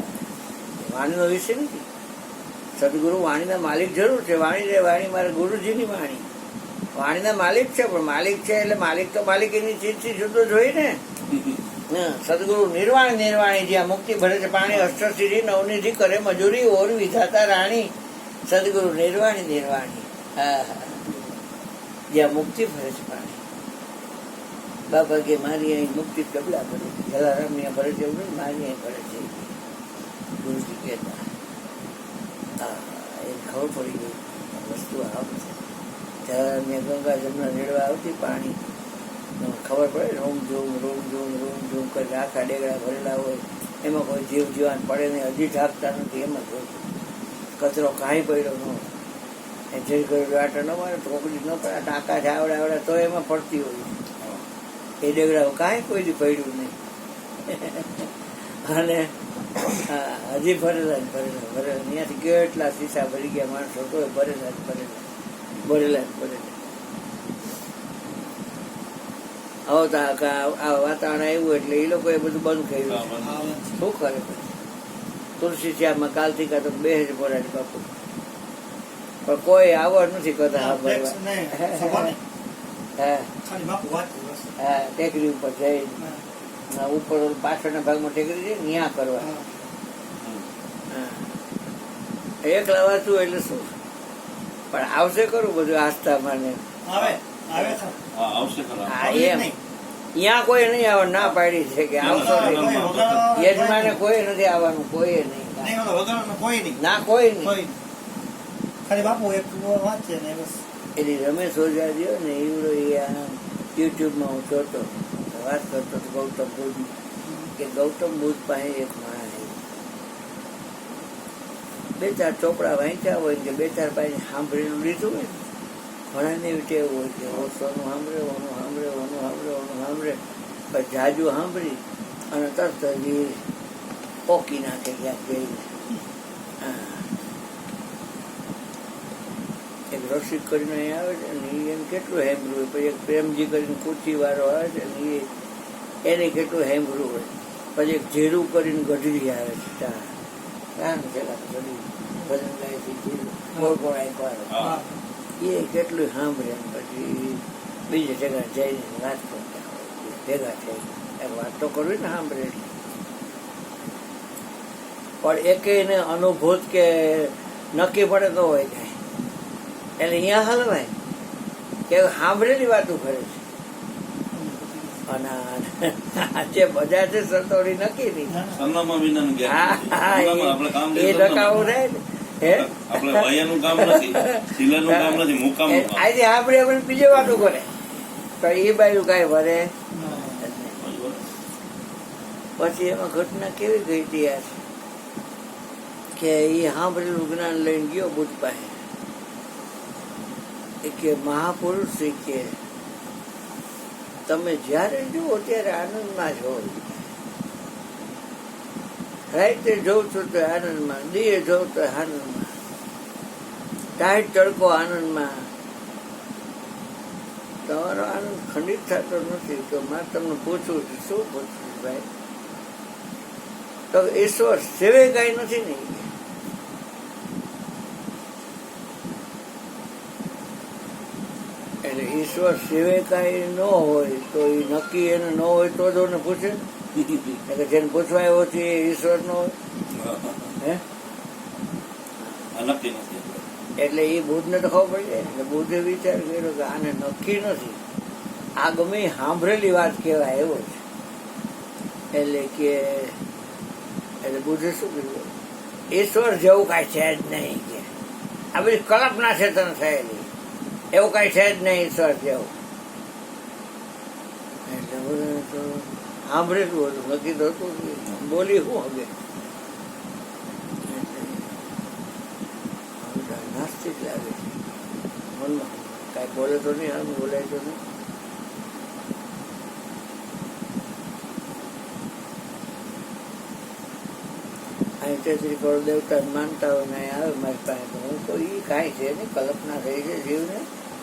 વાણીનો વિષય નથી. સદગુરુ વાણીના માલિક જરૂર છે. વાણી રે વાણી મારા ગુરુજીની વાણી. વાણીના માલિક છે, પણ માલિક છે એટલે માલિક તો માલિક એની ચીજથી જુદો જ હોય ને. સદગુરુ નિર્વાણ નિર્વાણી, જ્યાં મુક્તિ ભરે છે પાણી, અષ્ટસિદ્ધિ નવનિધિ કરે મજૂરી, ઓર વિધાતા રાણી. સદગુરુ નિર્વાણી નિર્વાણી, હા હા, જ્યાં મુક્તિ ભરે છે પાણી. બાપા કે મારી અહીં મુક્તિ કબલા ભરે છે, જલારામ ને ભરે છે એવું નહીં, મારી અહીં ભરે છે ગુરુજી કહેતા. હા, એ ખબર પડી ગઈ વસ્તુ આવ છે. જલારામ ને ગંગા જમના રેડવા આવતી પાણી, ખબર પડે. રોમ ઝૂમ રોમ ઝૂમ રોમ ઝૂમ કરી આખા ડેગડા ભરેલા હોય, એમાં કોઈ જીવ જીવાન પડે નહીં, હજી ઢાંકતા નથી. એમાં જોયું કચરો કાંઈ પડ્યો ન હોય, એ જે કર્યું આટા ન મારે, ટોકડી ન પડે, ટાંકા છે આવડે આવડે તો એમાં પડતી હોય. એ ડેગડા કાંઈ કોઈ દી પડ્યું નહીં. અને હજી ભરેલા જ ભરેલા ભરેલા. ત્યાંથી કેટલા શીશા ભરી ગયા માણસો, તો ભરેલા જ ભરેલા ભરેલા જ ભરેલા. હવે તો આ વાતાવરણ આવ્યું એટલે એ લોકોએ બધું બંધ કર્યું. શું કરે પછી? તુલસી શ્યામમાં કાલથી કાં તો બે જ ભરાય બાપુ, પણ કોઈ આવડ નથી કરતા. હા, ટેકરી ઉપર જઈ ઉપર પાછળના ભાગમાં ટેકરી છે ત્યાં કરવા. એકલા વાંચવું એટલે શું, પણ આવશે કરું બધું આસ્થામાં ને. ત્યાં કોઈ નહીં આવે, ના પાડી છે કે આવશો નહીં. યજમાને કોઈ નથી આવવાનું, કોઈ નહીં, ના કોઈ નહીં. એની રમેશ ઓઝાજીઓ ને એવડો યુટ્યુબમાં હું જોતો વાત કરતો હતો ગૌતમ બુદ્ધ, કે ગૌતમ બુદ્ધ પાસે એક માણસ બે ચાર ચોપડા વાંચ્યા હોય કે બે ચાર પાસે સાંભળેલું લીધું હોય. ઘણાને એવી ટેવ હોય કે ઓછોનું સાંભળે, ઓનું સાંભળે, ઓનું સાંભળે, ઓનું સાંભળે, પછી જાજુ સાંભળી અને તરત જ પોકી નાખે ક્યાંક જઈને. એક રસિક કરીને અહીં આવે છે ને એને કેટલું હેમરું હોય. પછી એક પ્રેમજી કરીને કુર્તી વાળો આવે છે ને એને કેટલું હેમરું હોય. પછી એક ઝીરું કરીને ગઢડી આવે છે, ગઢડી ભજન ગાય છે, ઝીરું કોણ કોણ આપ્યો એ કેટલું સાંભળે. પછી બીજે જગ્યા જઈને વાત કરતા હોય, ભેગા થઈ વાત તો કરવી ને સાંભળે. પણ એકે એને અનુભૂત કે નક્કી પડે તો હોય કાંઈ એટલે અહીંયા હલવાય કે સાંભળેલી વાતો કરે છે. અને જે બધા છે સતોડી નક્કી નહીં. સરનામા વિનાનું હા ગેરંટી. હા સરનામા આપણે કામ એ લેતા ટકાઉ નથી. રહે ને હે આપણે વાયાનું કામ નથી, સિલાનું કામ નથી, મુકામનું કામ. આજે આપણે આપણે બીજે વાતો કરે તો એ બાજુ કાંઈ ભરે. પછી એમાં ઘટના કેવી ગઈ હતી યાર કે એ સાંભળેલું જ્ઞાન લઈને ગયો બુદ્ધ પાસે. એ કે મહાપુરુષ કે તમે જ્યારે જુઓ ત્યારે આનંદમાં જ હોય. રાતે જોઉં છું તો આનંદમાં, દીએ જોઉં તો આનંદમાં, ટાઈટ તડકો આનંદમાં. તમારો આનંદ ખંડિત થતો નથી. તો મારે તમને પૂછવું છે, શું પૂછવું ભાઈ? તો ઈશ્વર સિવાય કઈ નથી ને. એટલે ઈશ્વર સિવાય કઈ ન હોય તો એ નક્કી એને ન હોય તો જ ઓને પૂછે. એટલે જેને પૂછવા આવ્યો છે એ ઈશ્વર ન હોય હે. આ નક્કી નથી. એટલે એ બુદ્ધને તો ખબર પડી જાય. એટલે બુદ્ધે વિચાર કર્યો કે આને નક્કી નથી, આ ગમે એ સાંભળેલી વાત કહેવાય એવો છે. એટલે કે એટલે બુદ્ધે શું કર્યું? ઈશ્વર જેવું કાંઈ છે જ નહીં કે આ બધી કલ્પના છે તને થયેલી, એવું કાંઈ છે જ નહીં ઈશ્વર જેવું. એટલે બુદ્ધે તો સાંભળેલું હતું, નક્કી તો હતું બોલી શું હવે. નાસ્તિક લાગે છે મનમાં, કાંઈ બોલે તો નહીં, આમ બોલાય તો નહીં. અહીં 33 કરોડ દેવતા માનતા હોય ને અહીં આવે મારી પાસે તો હું તો એ કાંઈ છે નહીં, કલ્પના થઈ છે જીવને,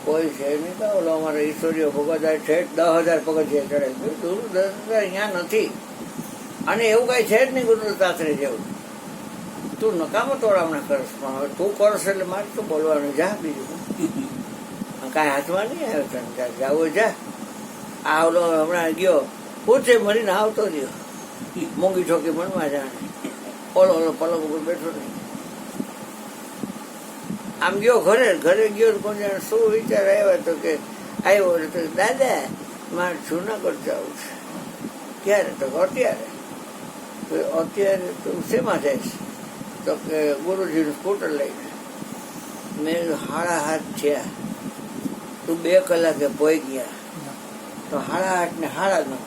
કોઈ છે નહીં. તો ઓલો અમારો ઈશ્વરીય ભગવદાર છે 10,000 પગથિયે ચડે. ગુરુ દત્ત અહીંયા નથી અને એવું કાંઈ છે જ નહીં ગુરુ દત્તાત્રેય જેવું. તું નકામો તોડામણા કરસ, પણ હવે તું કરશ એટલે મારે તો બોલવાનું. જા બીજું કાંઈ હાથમાં નહીં આવ્યો તને, જાવું જા. આ ઓલો હમણાં ગયો પૂછે મરીને આવતો રહ્યો, મોંઘી છોકી મનમાં જાણે. ઓલો પલંગ ઉપર બેઠો નહીં, આમ ગયો ઘરે ગયો. કોણ જાણે શું વિચાર આવ્યા તો કે આવ્યો તો દાદા મારે જુનાગઢ જવું છે. ક્યારે? તો અત્યારે. તો અત્યારે તું શેમાં જઈશ? તો કે ગુરુજીનું સ્કૂટર લઈને. મેં 7:30 થયા, તું 2 કલાકે પોઈ ગયા તો 8:30 ને 9:30.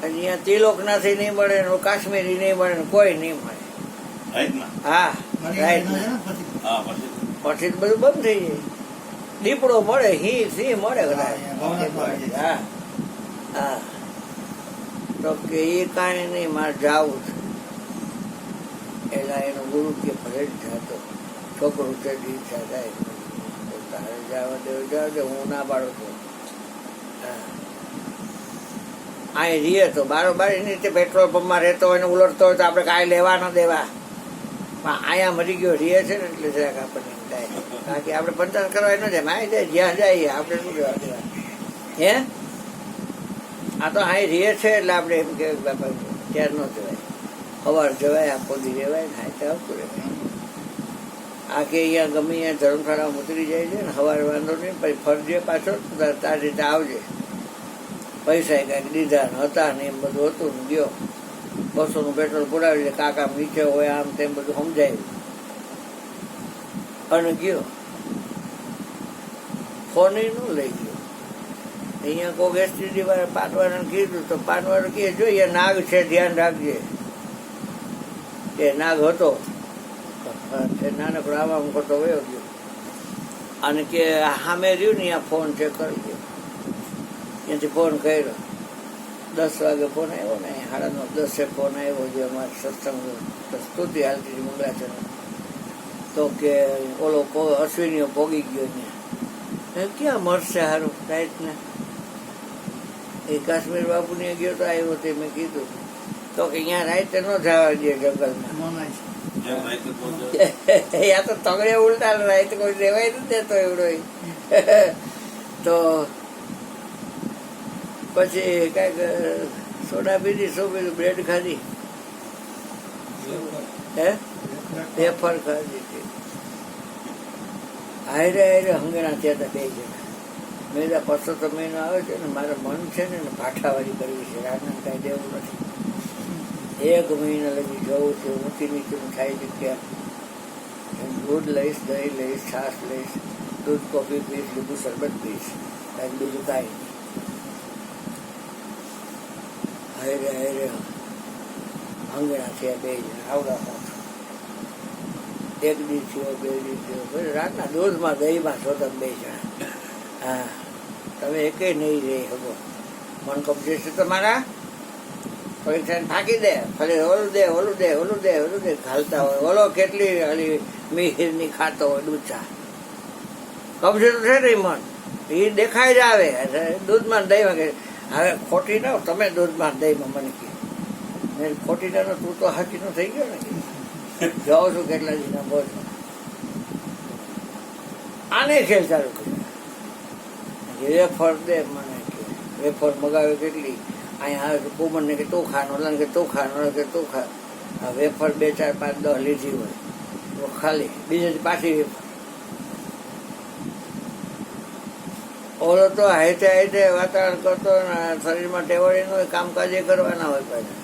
અહીંયા તિલોકનાથી નહીં મળે ને કાશ્મીરી નહીં મળે ને કોઈ નહીં મળે. હા રાઈટ. પછી બધું બંધ થઈ જાય. દીપડો મળે, સિંહ મળે કદાચ. હા હા. તો કે એ કાંઈ નહીં, મારે જાવું છે. એલા એનો ગુરુ કે ભલે જ જાતો, છોકરું તે ઈચ્છા થાય તારે જવા દે, હું ના પાડું છું. હા અહીં રહીએ તો બારોબાર એની રીતે પેટ્રોલ પંપમાં રહેતો હોય ને ઉલટતો હોય તો આપણે કાંઈ લેવા ન દેવા. પણ અહીંયા મરી ગયો રહીએ છે ને એટલે જરાક આપણને થાય. કારણ કે આપણે પંચાયત કરવા ન જાય, અહીં જાય જ્યાં જાય આપણે શું કહેવા દેવા હે. આ તો અહીં રહીએ છે એટલે આપણે એમ કે બાપા ત્યાં ન જવાય, સવાર જવાય, આખો દી રહેવાય ને હાથે આવતું રહેવાય. આ કે અહીંયા ગમે અહીંયા ધર્મશાળામાં ઉતરી જાય છે ને સવારે વાંધો નહીં, પછી ફરજે પાછો તારી રીતે આવજે. પૈસા કાંઈક દીધા ને હતા ને એમ બધું હતું ને ગયો. 200નું પેટ્રોલ પુરાવી દે, કાકા નીચે હોય આમ તેમ બધું સમજાયું અને ગયો. ફોન ન લઈ ગયો. અહીંયા કોઈ એસટીડી વાળા પાનવાળાને કીધું તો પાનવાળો કહે જોઈએ નાગ છે ધ્યાન રાખજે. કે નાગ હતો નાનકડો આવા કરતો વયો ગયો. અને કે સામે રહ્યું ને ત્યાં ફોન ચેક કરી ગયો. ત્યાંથી ફોન કર્યો, 10 વાગે ફોન આવ્યો ને, 9:30 ફોન આવ્યો જે અમારે સત્સંગ સ્તુતિ હાલતી હતી મંગળાચરણ. તો કે ઓલો અશ્વિનીઓ પોગી ગયો ત્યાં. ક્યાં મળશે સારું રાઈટને? એ કાશ્મીર બાપુને ગયો તો આવ્યો તે મેં કીધું તો કે અહીંયા રાઈતે ન જવા દે જંગલમાં. યા તો તગડે ઉલટા રાઈત કોઈ દેવાય નથી દેતો એવડો. તો પછી કાંઈક સોડા પીધી, શું પીધું, બ્રેડ ખાધી, હે વેફર ખાધી હતી. હારે હારે હંગેણા થયા હતા બે જણા. મેં કીધું પરસોત્તમ મહિનો આવે છે ને મારે મન છે ને ભાઠાવાળી કરવી છે, રાતના કાંઈ દેવું નથી. 1 મહિના લગી જવું છે, ઊંચી નીચું થાય છે કેમ. દૂધ લઈશ, દહીં લઈશ, છાશ લઈશ, દૂધ કોફી પીશ, લીંબુ શરબત પીશ, કાંઈ બીજું કાંઈ નહીં. હારે હારે હંગેણા થયા બે જણા આવડા હોત. 1 દી થયો, 2 દી થયો, પછી રાતના દૂધમાં દહીંમાં છો તમે બે જણા. હા, તમે એકે નહીં રહી શકો. મન કબજે છે તમારા, પરીક્ષાને થાકી દે, ફરી ઓલું દે ઓલું દે ઓલું દે ઓલું દે ઘાલતા હોય. ઓલો કેટલી ઓલી મિહિરની ખાતો હોય ડૂચા. કબજે તો છે નહીં મન, એ દેખાય જ આવે. દૂધમાં દહીંમાં કે હવે ખોટી ના તમે દૂધમાં દહીંમાં મને કહે ખોટી ના તું તો હાચીનો થઈ ગયો ને. જાઉં છું કેટલા દીના બોલ આને ખેલ ચાલુ કર્યો. વેફર દે મને કે વેફર મગાવે કેટલી અહીંયા આવે તો કોમનને કે તું ખા, ઓલાને કે તું ખા, ઓલા કે તું ખા. વેફર 2, 4, 5, 10 લીધી હોય તો ખાલી બીજે પાછી વેફર. ઓલો તો હાઈટે હાઈટે વાતાવરણ કરતો ને શરીરમાં ટેવાડી હોય, કામકાજ એ કરવાના હોય પાછા.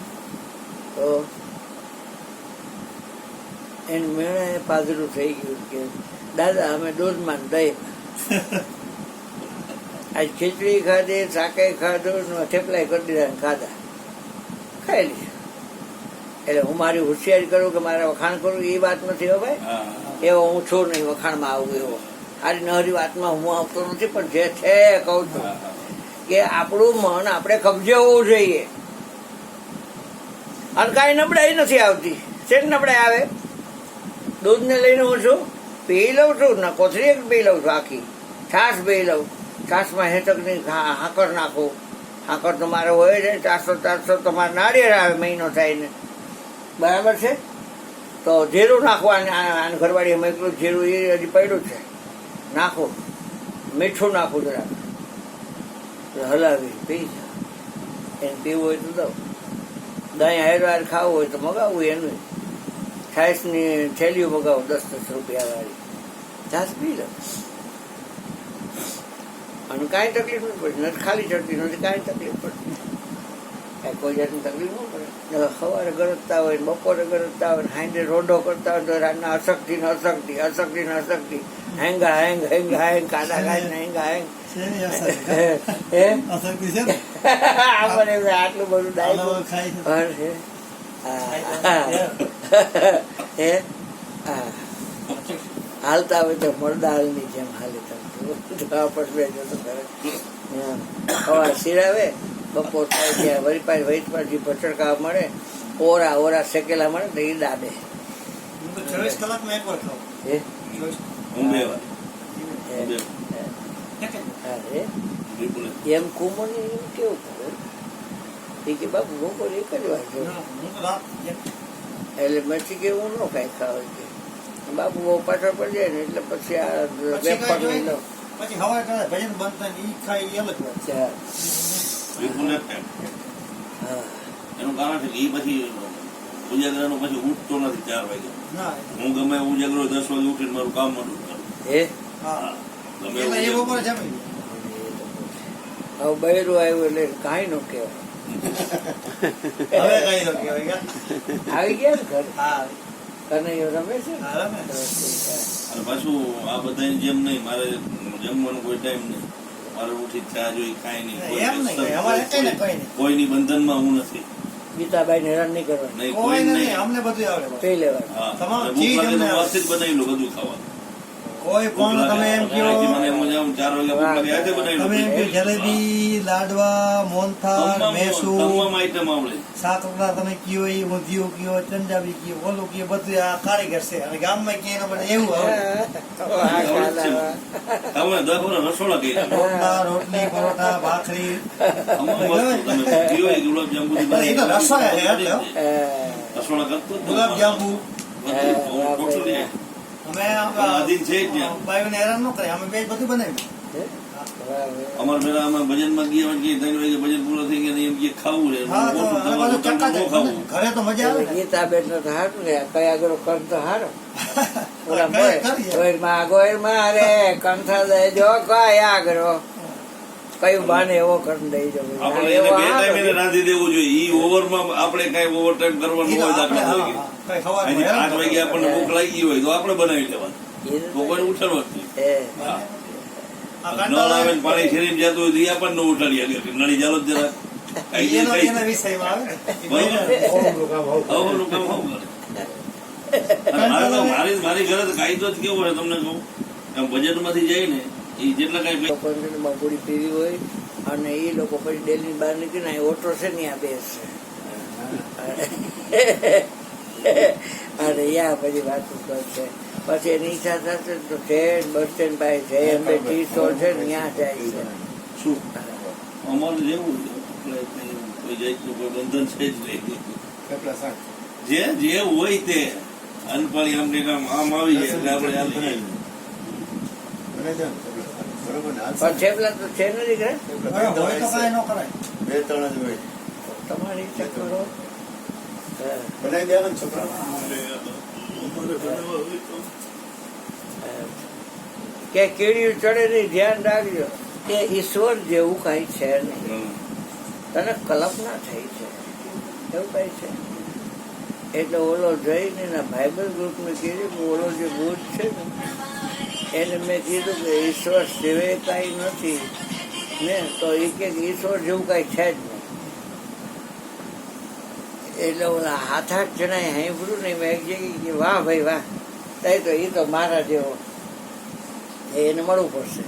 તો એને મેળે પાદરું થઈ ગયું કે દાદા અમે દૂધમાં દહીં આજ ખીચડી ખાધી, શાકે ખાધું, થેપલાય કરી દીધા ને ખાધા, ખાઈ લીધું. એટલે હું મારી હોશિયારી કરું કે મારે વખાણ કરું એ વાત નથી હો ભાઈ. એવો હું છું નહીં વખાણમાં આવું એવો. સારી નહરી વાતમાં હું આવતો નથી, પણ જે છે કહું છું કે આપણું મન આપણે કબજે હોવું જોઈએ. અને કાંઈ નબળાઈ નથી આવતી. શેક નબળાઈ આવે? દૂધને લઈને હું છું પી લઉં છું ને, કોથળી એક પી લઉં છું આખી, છાશ પી લઉં. છાશમાં હેઠકની હાકર નાખું. હાકર તો મારે હોય છે 400 તમારે નાળિયેર આવે મહિનો થાય ને, બરાબર છે. તો જીરું નાખવાનું, આને ઘરવાળીએ મોકલું જીરું એ હજી પડ્યું છે, નાખું. મીઠું નાખું જરાક, હલાવી પી જા. એને પીવું હોય તો દઉં. દહીં હાર ખાવું હોય તો મગાવવું એનું. છાશની થેલીઓ મગાવું 10-10 રૂપિયા વાળી, છાશ પી લઉં. અને કાંઈ તકલીફ નથી પડતી, નથી ખાલી ચડતી નથી, કાંઈ તકલીફ પડતી કાંઈ કોઈ જાતની તકલીફ ન પડે. સવારે ગરજતા હોય, બપોરે ગરજતા હોય, સાંજે રોઢો કરતા હોય તો રાતના અશક્તિ ને અશક્તિ, અશક્તિ ને અશક્તિ, હેંગા હેંગ હેંગા હેંગ, કાદા કાઢીને હેંગા હેંગ. આટલું બધું ડાયલું હાલતા હોય તો મરદાલની જેમ હાલે. સવાર સિરાવે, બપોર થાય ત્યાં વળી પાછી ભચડકા મળે, ઓરા શેકેલા મળે તો એ દાબે. 24 કલાકમાં એક વાર ખાવ. એમ કુમોને એમ કેવું કરે એ કે બાપુ બપોર એક જ વાર જો. એટલે પછી કે હું ન કઈ ખાવ કે બાપુ બહુ પાછળ પડી જાય ને એટલે પછી આ વેપાર લઈ લો. પછી હવા કરે ભજન બનતા ઈ ખાય એ અલગ વાત છે. એનું કારણ છે કે એ પછી ઉજાગરાનો પછી ઉઠતો નથી 4 વાગે. હું ગમે ઉજાગરો 10 વાગે ઉઠીને મારું કામ મળું કરું. ગમે એટલે એ બપોરે જમી હવે બૈરું આવ્યું એટલે કાંઈ નો કહેવાય. હવે કઈ નો કહેવાય. આવી ગયા ને ઘર હા કનૈયો રમે છે ને. અને પાછું આ બધાની જેમ નહીં, મારે જમવાનો કોઈ ટાઈમ નહીં. મારે ઉઠી ચા જોઈ કાંઈ નહીં, કોઈની બંધનમાં હું નથી. ગીતાબાઈ ને હેરાન નહીં કરવાનું, નહીં કોઈ નહીં, અમને બધું આવડે. પી લેવાનું. તમારું ચીજ અમને બનાવી લો બધું ખાવાનું. કોઈ પણ તમે એમ કહો, મને એમ જ આવું 4 વાગે હાથે બનાવી તમે એમ કહો જલેબી, લાડવા, મોહનથાળ, મેસૂર, તમામ આઈટમ આવડે. 7 રોટલા તમે કયો, એ ઊંધિયું કયો, ચંજાબી કયો, ઓલું કયો, બધું આ કારીગર છે. અને ગામમાં ક્યાંય ન બને એવું આવડે. તમે 10 વર્ષ રસોડા કર્યા. રોટલા, રોટલી, પરોઠા, ભાખરી, ગુલાબજાંબુ એ તો રસોઈ છે એટલે હો. રસોડા કરતો ગુલાબજાંબુ ટોટલી અમે આધીન છે જ ત્યાં. બાયુને હેરાન ન કરે, અમે બે બધું બનાવ્યું. અમારે પેલા અમે ભજનમાં ગયા હોય કે 3 વાગે ભજન પૂરો થઈ ગયા એમ કે ખાવું રે હા તો અને પાછું ચક્કા ખાવું. ઘરે તો મજા આવે ને. ગીતાબેન નો તો હારું ને કયા આગળ કર તો હારો. ઓલા કઈ કરીએ. ગોયરમાં રે કંઠા દેજો કઈ આગળ કયું બાને એવો કરી દઈ જો આપણે એને બે ટાઈમ એને રાંધી દેવું જોઈએ. ઈ ઓવરમાં આપણે કઈ ઓવર ટાઈમ કરવાનું ઈ હોય તો આપણે, દાખલા હા, તરીકે. કઈ ખવાતું આજે હોય. 8 વાગે આપણને ભૂખ લાગી હોય તો આપણે બનાવી લેવાનું. તો કોઈ ઉઠાડવો જ નહીં. હા. આ નળ કંટાળો આવે ને પાણી શરીર જતું હોય તો ઈ આપણને ઉઠાડી આગળ નળી ચાલો જ જરા ખાઈ એનો જાય, એના ખાઈ વિષયમાં આવે. બરોબર. ઓમનું કામ આવું. આવું કામ આવું કરે. અને મારી ઘરે તો કાયદો જ કેવો હોય તમને કહું, આમ બજેટમાંથી જાય ને એ જેટલા કઈ લોકોને બપોરી પીવી હોય અને એ લોકો પછી ડેલી બહાર નીકળીને અહીં ઓટો છે ને આ બેસશે અને યા પછી વાતો કરશે. પછી એની ઈચ્છા થશે તો ટ્રેન બસ સ્ટેન્ડ પાસે જય અંબે ટી સ્ટોલ છે ને ત્યાં જાય છે. શું અમારે જેવું છે. આપણે કઈ કોઈ જાતનું કોઈ બંધન છે જ નહીં. કેટલા શાક? જે હોય તે અનપાળી આમ કંઈક આમ આવી જાય એટલે આપણે હાલી જાય. બને છે ને કેટલા શાક? બરોબર ને? હાલ પણ થેપલા તો છે નથી ઘરે હોય તો કાંઈ ન કરાય. બે ત્રણ જ હોય. તમારી ઈચ્છા કરો. હા. બનાવી દેવા ને છોકરા. કે કીડીયું ચડે નહીં ધ્યાન રાખજો કે ઈશ્વર જેવું કઈ છે નહીં. તને કલ્પના થઈ છે એવું કઈ છે. એટલે ઓલો જઈને એના ભાઈબંધ ગ્રુપને કીધું કે ઓલો જે ભૂત છે ને એને મેં કીધું કે ઈશ્વર સિવાય કાંઈ નથી ને તો એ કે ઈશ્વર જેવું કાંઈ છે જ નહીં. એટલે ઓલા 7-8 જણાએ સાંભળ્યું ને મેં એક જગ્યાએ કે વાહ ભાઈ વાહ તઈ તો એ તો મારા જેવો એને મળવું પડશે.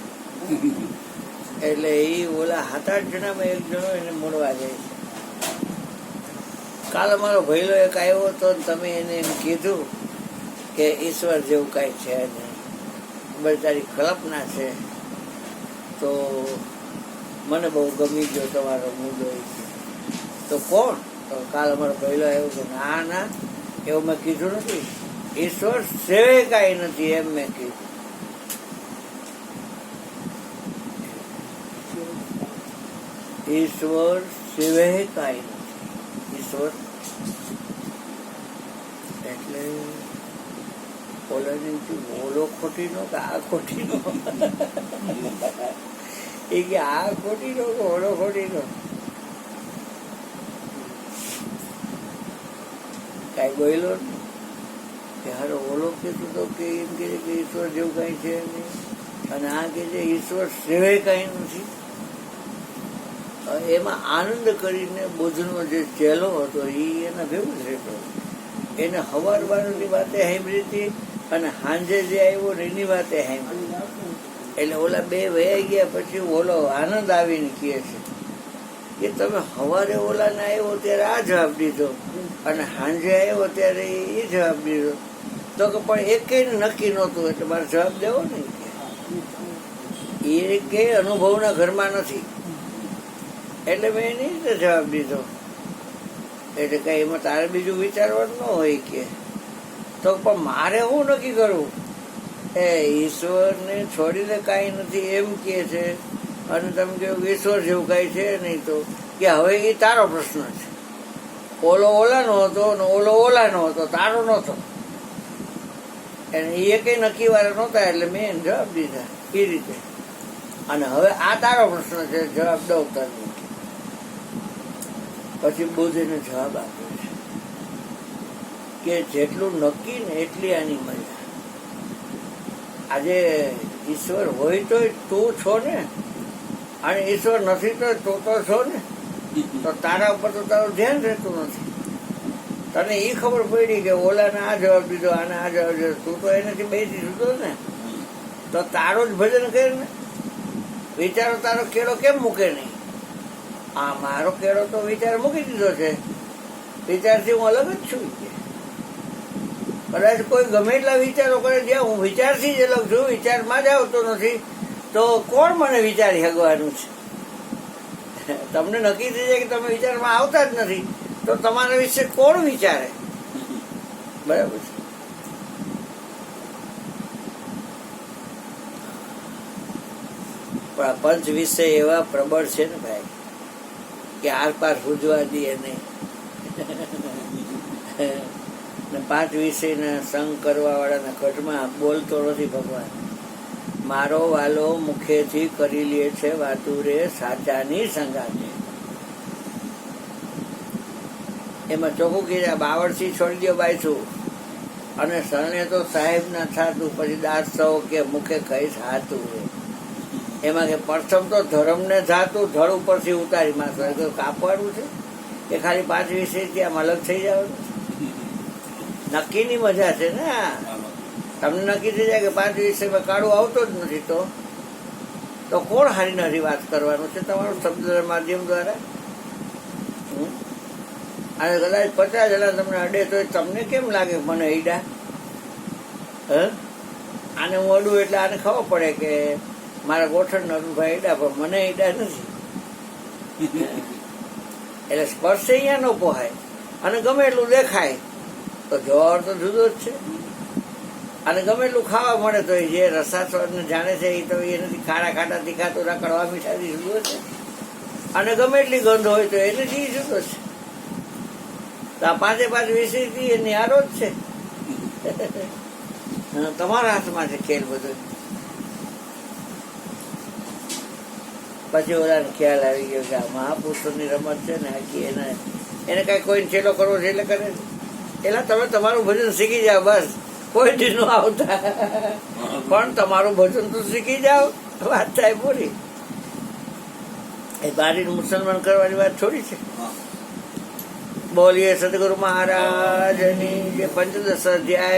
એટલે એ ઓલા 7-8 જણામાં એક જણો એને મળવા જાય છે. કાલે મારો ભઈલો એક આવ્યો હતો ને તમે એને એમ કીધું કે ઈશ્વર જેવું કાંઈ છે નહીં, બસ તારી કલ્પના છે. તો મને બહુ ગમી ગયો તમારો મુદ્દો. એ તો કોણ? તો કાલે અમારો ભઈલો આવ્યો કે ના ના એવું મેં કીધું નથી, ઈશ્વર સિવાય કાંઈ નથી એમ મેં કીધું. ઈશ્વર સિવાય કાંઈ નથી. ઈશ્વર એટલે ઓલાને ઓલો ખોટીનો કે આ ખોટીનો એ કે આ ખોટીનો કે ઓલો ખોટીનો કાંઈ બોલ્યો નહીં. કે હારો ઓલો કીધું તો કે એમ કે ઈશ્વર જેવું કાંઈ છે નહીં અને આ કે છે ઈશ્વર સિવાય કાંઈ નથી. એમાં આનંદ કરીને બુદ્ધનો જે ચેલો હતો એ એના ભેગું જ રહેતો. એને હવારવાની વાતે સાંભળી હતી અને સાંજે જે આવ્યો ને એની વાતે સાંભળી. એટલે ઓલા બે વયા ગયા પછી ઓલો આનંદ આવીને કહે છે કે તમે સવારે ઓલાને આવ્યો ત્યારે આ જવાબ દીધો અને સાંજે આવ્યો ત્યારે એ જવાબ દીધો. તો કે પણ એકેય નક્કી નહોતું એટલે મારે જવાબ દેવો ને. એ કે અનુભવના ઘરમાં નથી એટલે મેં એની રીતે જવાબ દીધો. એટલે કઈ એમાં તારે બીજું વિચારવાનું ન હોય કે. તો પણ મારે હું નક્કી કરવું? એ ઈશ્વરને છોડીને કાંઈ નથી એમ કે છે અને તમે કહો ઈશ્વર જેવું કાંઈ છે નહીં. તો કે હવે એ તારો પ્રશ્ન છે. ઓલો ઓલાનો હતો ને ઓલો ઓલાનો હતો, તારો નહોતો. એને એ કઈ નક્કી વાળા નહોતા એટલે મેં એને જવાબ દીધા એ રીતે. અને હવે આ તારો પ્રશ્ન છે, જવાબ દઉં તને. પછી બુદ્ધને જવાબ આપ્યો છે કે જેટલું નક્કી ને એટલી આની મજા. આજે ઈશ્વર હોય તો તું છો ને અને ઈશ્વર નથી તો તું તો છો ને. તો તારા ઉપર તો તારું ધ્યાન રહેતું નથી. તને એ ખબર પડી કે ઓલાને આ જવાબ દીધો આને આ જવાબ દીધો, તું તો એનાથી બેસી દીધો ને. તો તારો જ ભજન કરે ને. વિચારો તારો કેળો કેમ મૂકે નહીં? આ મારો કેળો તો વિચાર મૂકી દીધો છે. વિચારથી હું અલગ જ છું. કદાચ કોઈ ગમે એટલા વિચારો કરે જ્યાં હું વિચારથી જ અલગ છું, વિચારમાં જ આવતો નથી, તો કોણ મને વિચારી હગવાનું છે? તમને નક્કી થઈ જાય કે તમે વિચારમાં આવતા જ નથી તો તમારા વિશે કોણ વિચારે? બરાબર છે. પણ આ પંચ વિષય એવા પ્રબળ છે ને ભાઈ કે આર પાર સૂઝવા દે નહીં. ને 5 વિષયના સંગ કરવા વાળાના ઘટમાં બોલતો નથી ભગવાન. મારો વાલો મુખેથી કરી લે છે વાતું રે સાચાની સંગાતે. એમાં ચોખ્ખું કીધા બાવળથી છોડી દો બાયસું અને શરણે તો સાહેબ ના થાતું પછી દાસ સૌ કે મુખે કહીશ હાતું રે. એમાં કે પ્રથમ તો ધર્મને જાતું ધડ ઉપરથી ઉતારી માથે કાપવાનું છે કે ખાલી 5 વિષયથી આમ અલગ થઈ જવાનું. નક્કીની મજા છે ને. તમને નક્કી થઈ જાય કે 5 વિષયમાં કાળું આવતો જ નથી તો કોણ હારી નથી વાત કરવાનું છે તમારું શબ્દ માધ્યમ દ્વારા. અને કદાચ 50 જણા તમને અડે તો તમને કેમ લાગે મને ઈડા? આને હું અડું એટલે આને ખબર પડે કે મારા ગોઠણ ભાઈ ઈડા પણ મને ઈડા નથી. એટલે સ્પર્શ અહીંયા ન પોહાય અને ગમે એટલું દેખાય તો જવાબ તો જુદો જ છે. અને ગમે એટલું ખાવા મળે તો જે રસાસ્વાદને જાણે છે એ તો એ નથી. ખારા ખાટા તીખાતું રકડવા મીઠાથી જુદો છે. અને ગમે એટલી ગંધ હોય તો એનાથી જુદો છે. તો આ 5 વિષયથી એ નિહારો જ છે. તમારા હાથમાં છે ખેલ બધો. પછી ઓલાને ખ્યાલ આવી ગયો કે આ મહાપુરુષોની રમત છે ને આખી એને કઈ કોઈને છેલ્લો કરવો છે એટલે કરે. એટલે તમે તમારું ભજન શીખી જાઓ બસ. કોઈ દી ન આવતા પણ તમારું ભજન તો શીખી જાઓ. વાત થાય પૂરી. એ બારીને મુસલમાન કરવાની વાત છોડી છે. બોલીએ સદગુરુ મહારાજની જે 15 અધ્યાય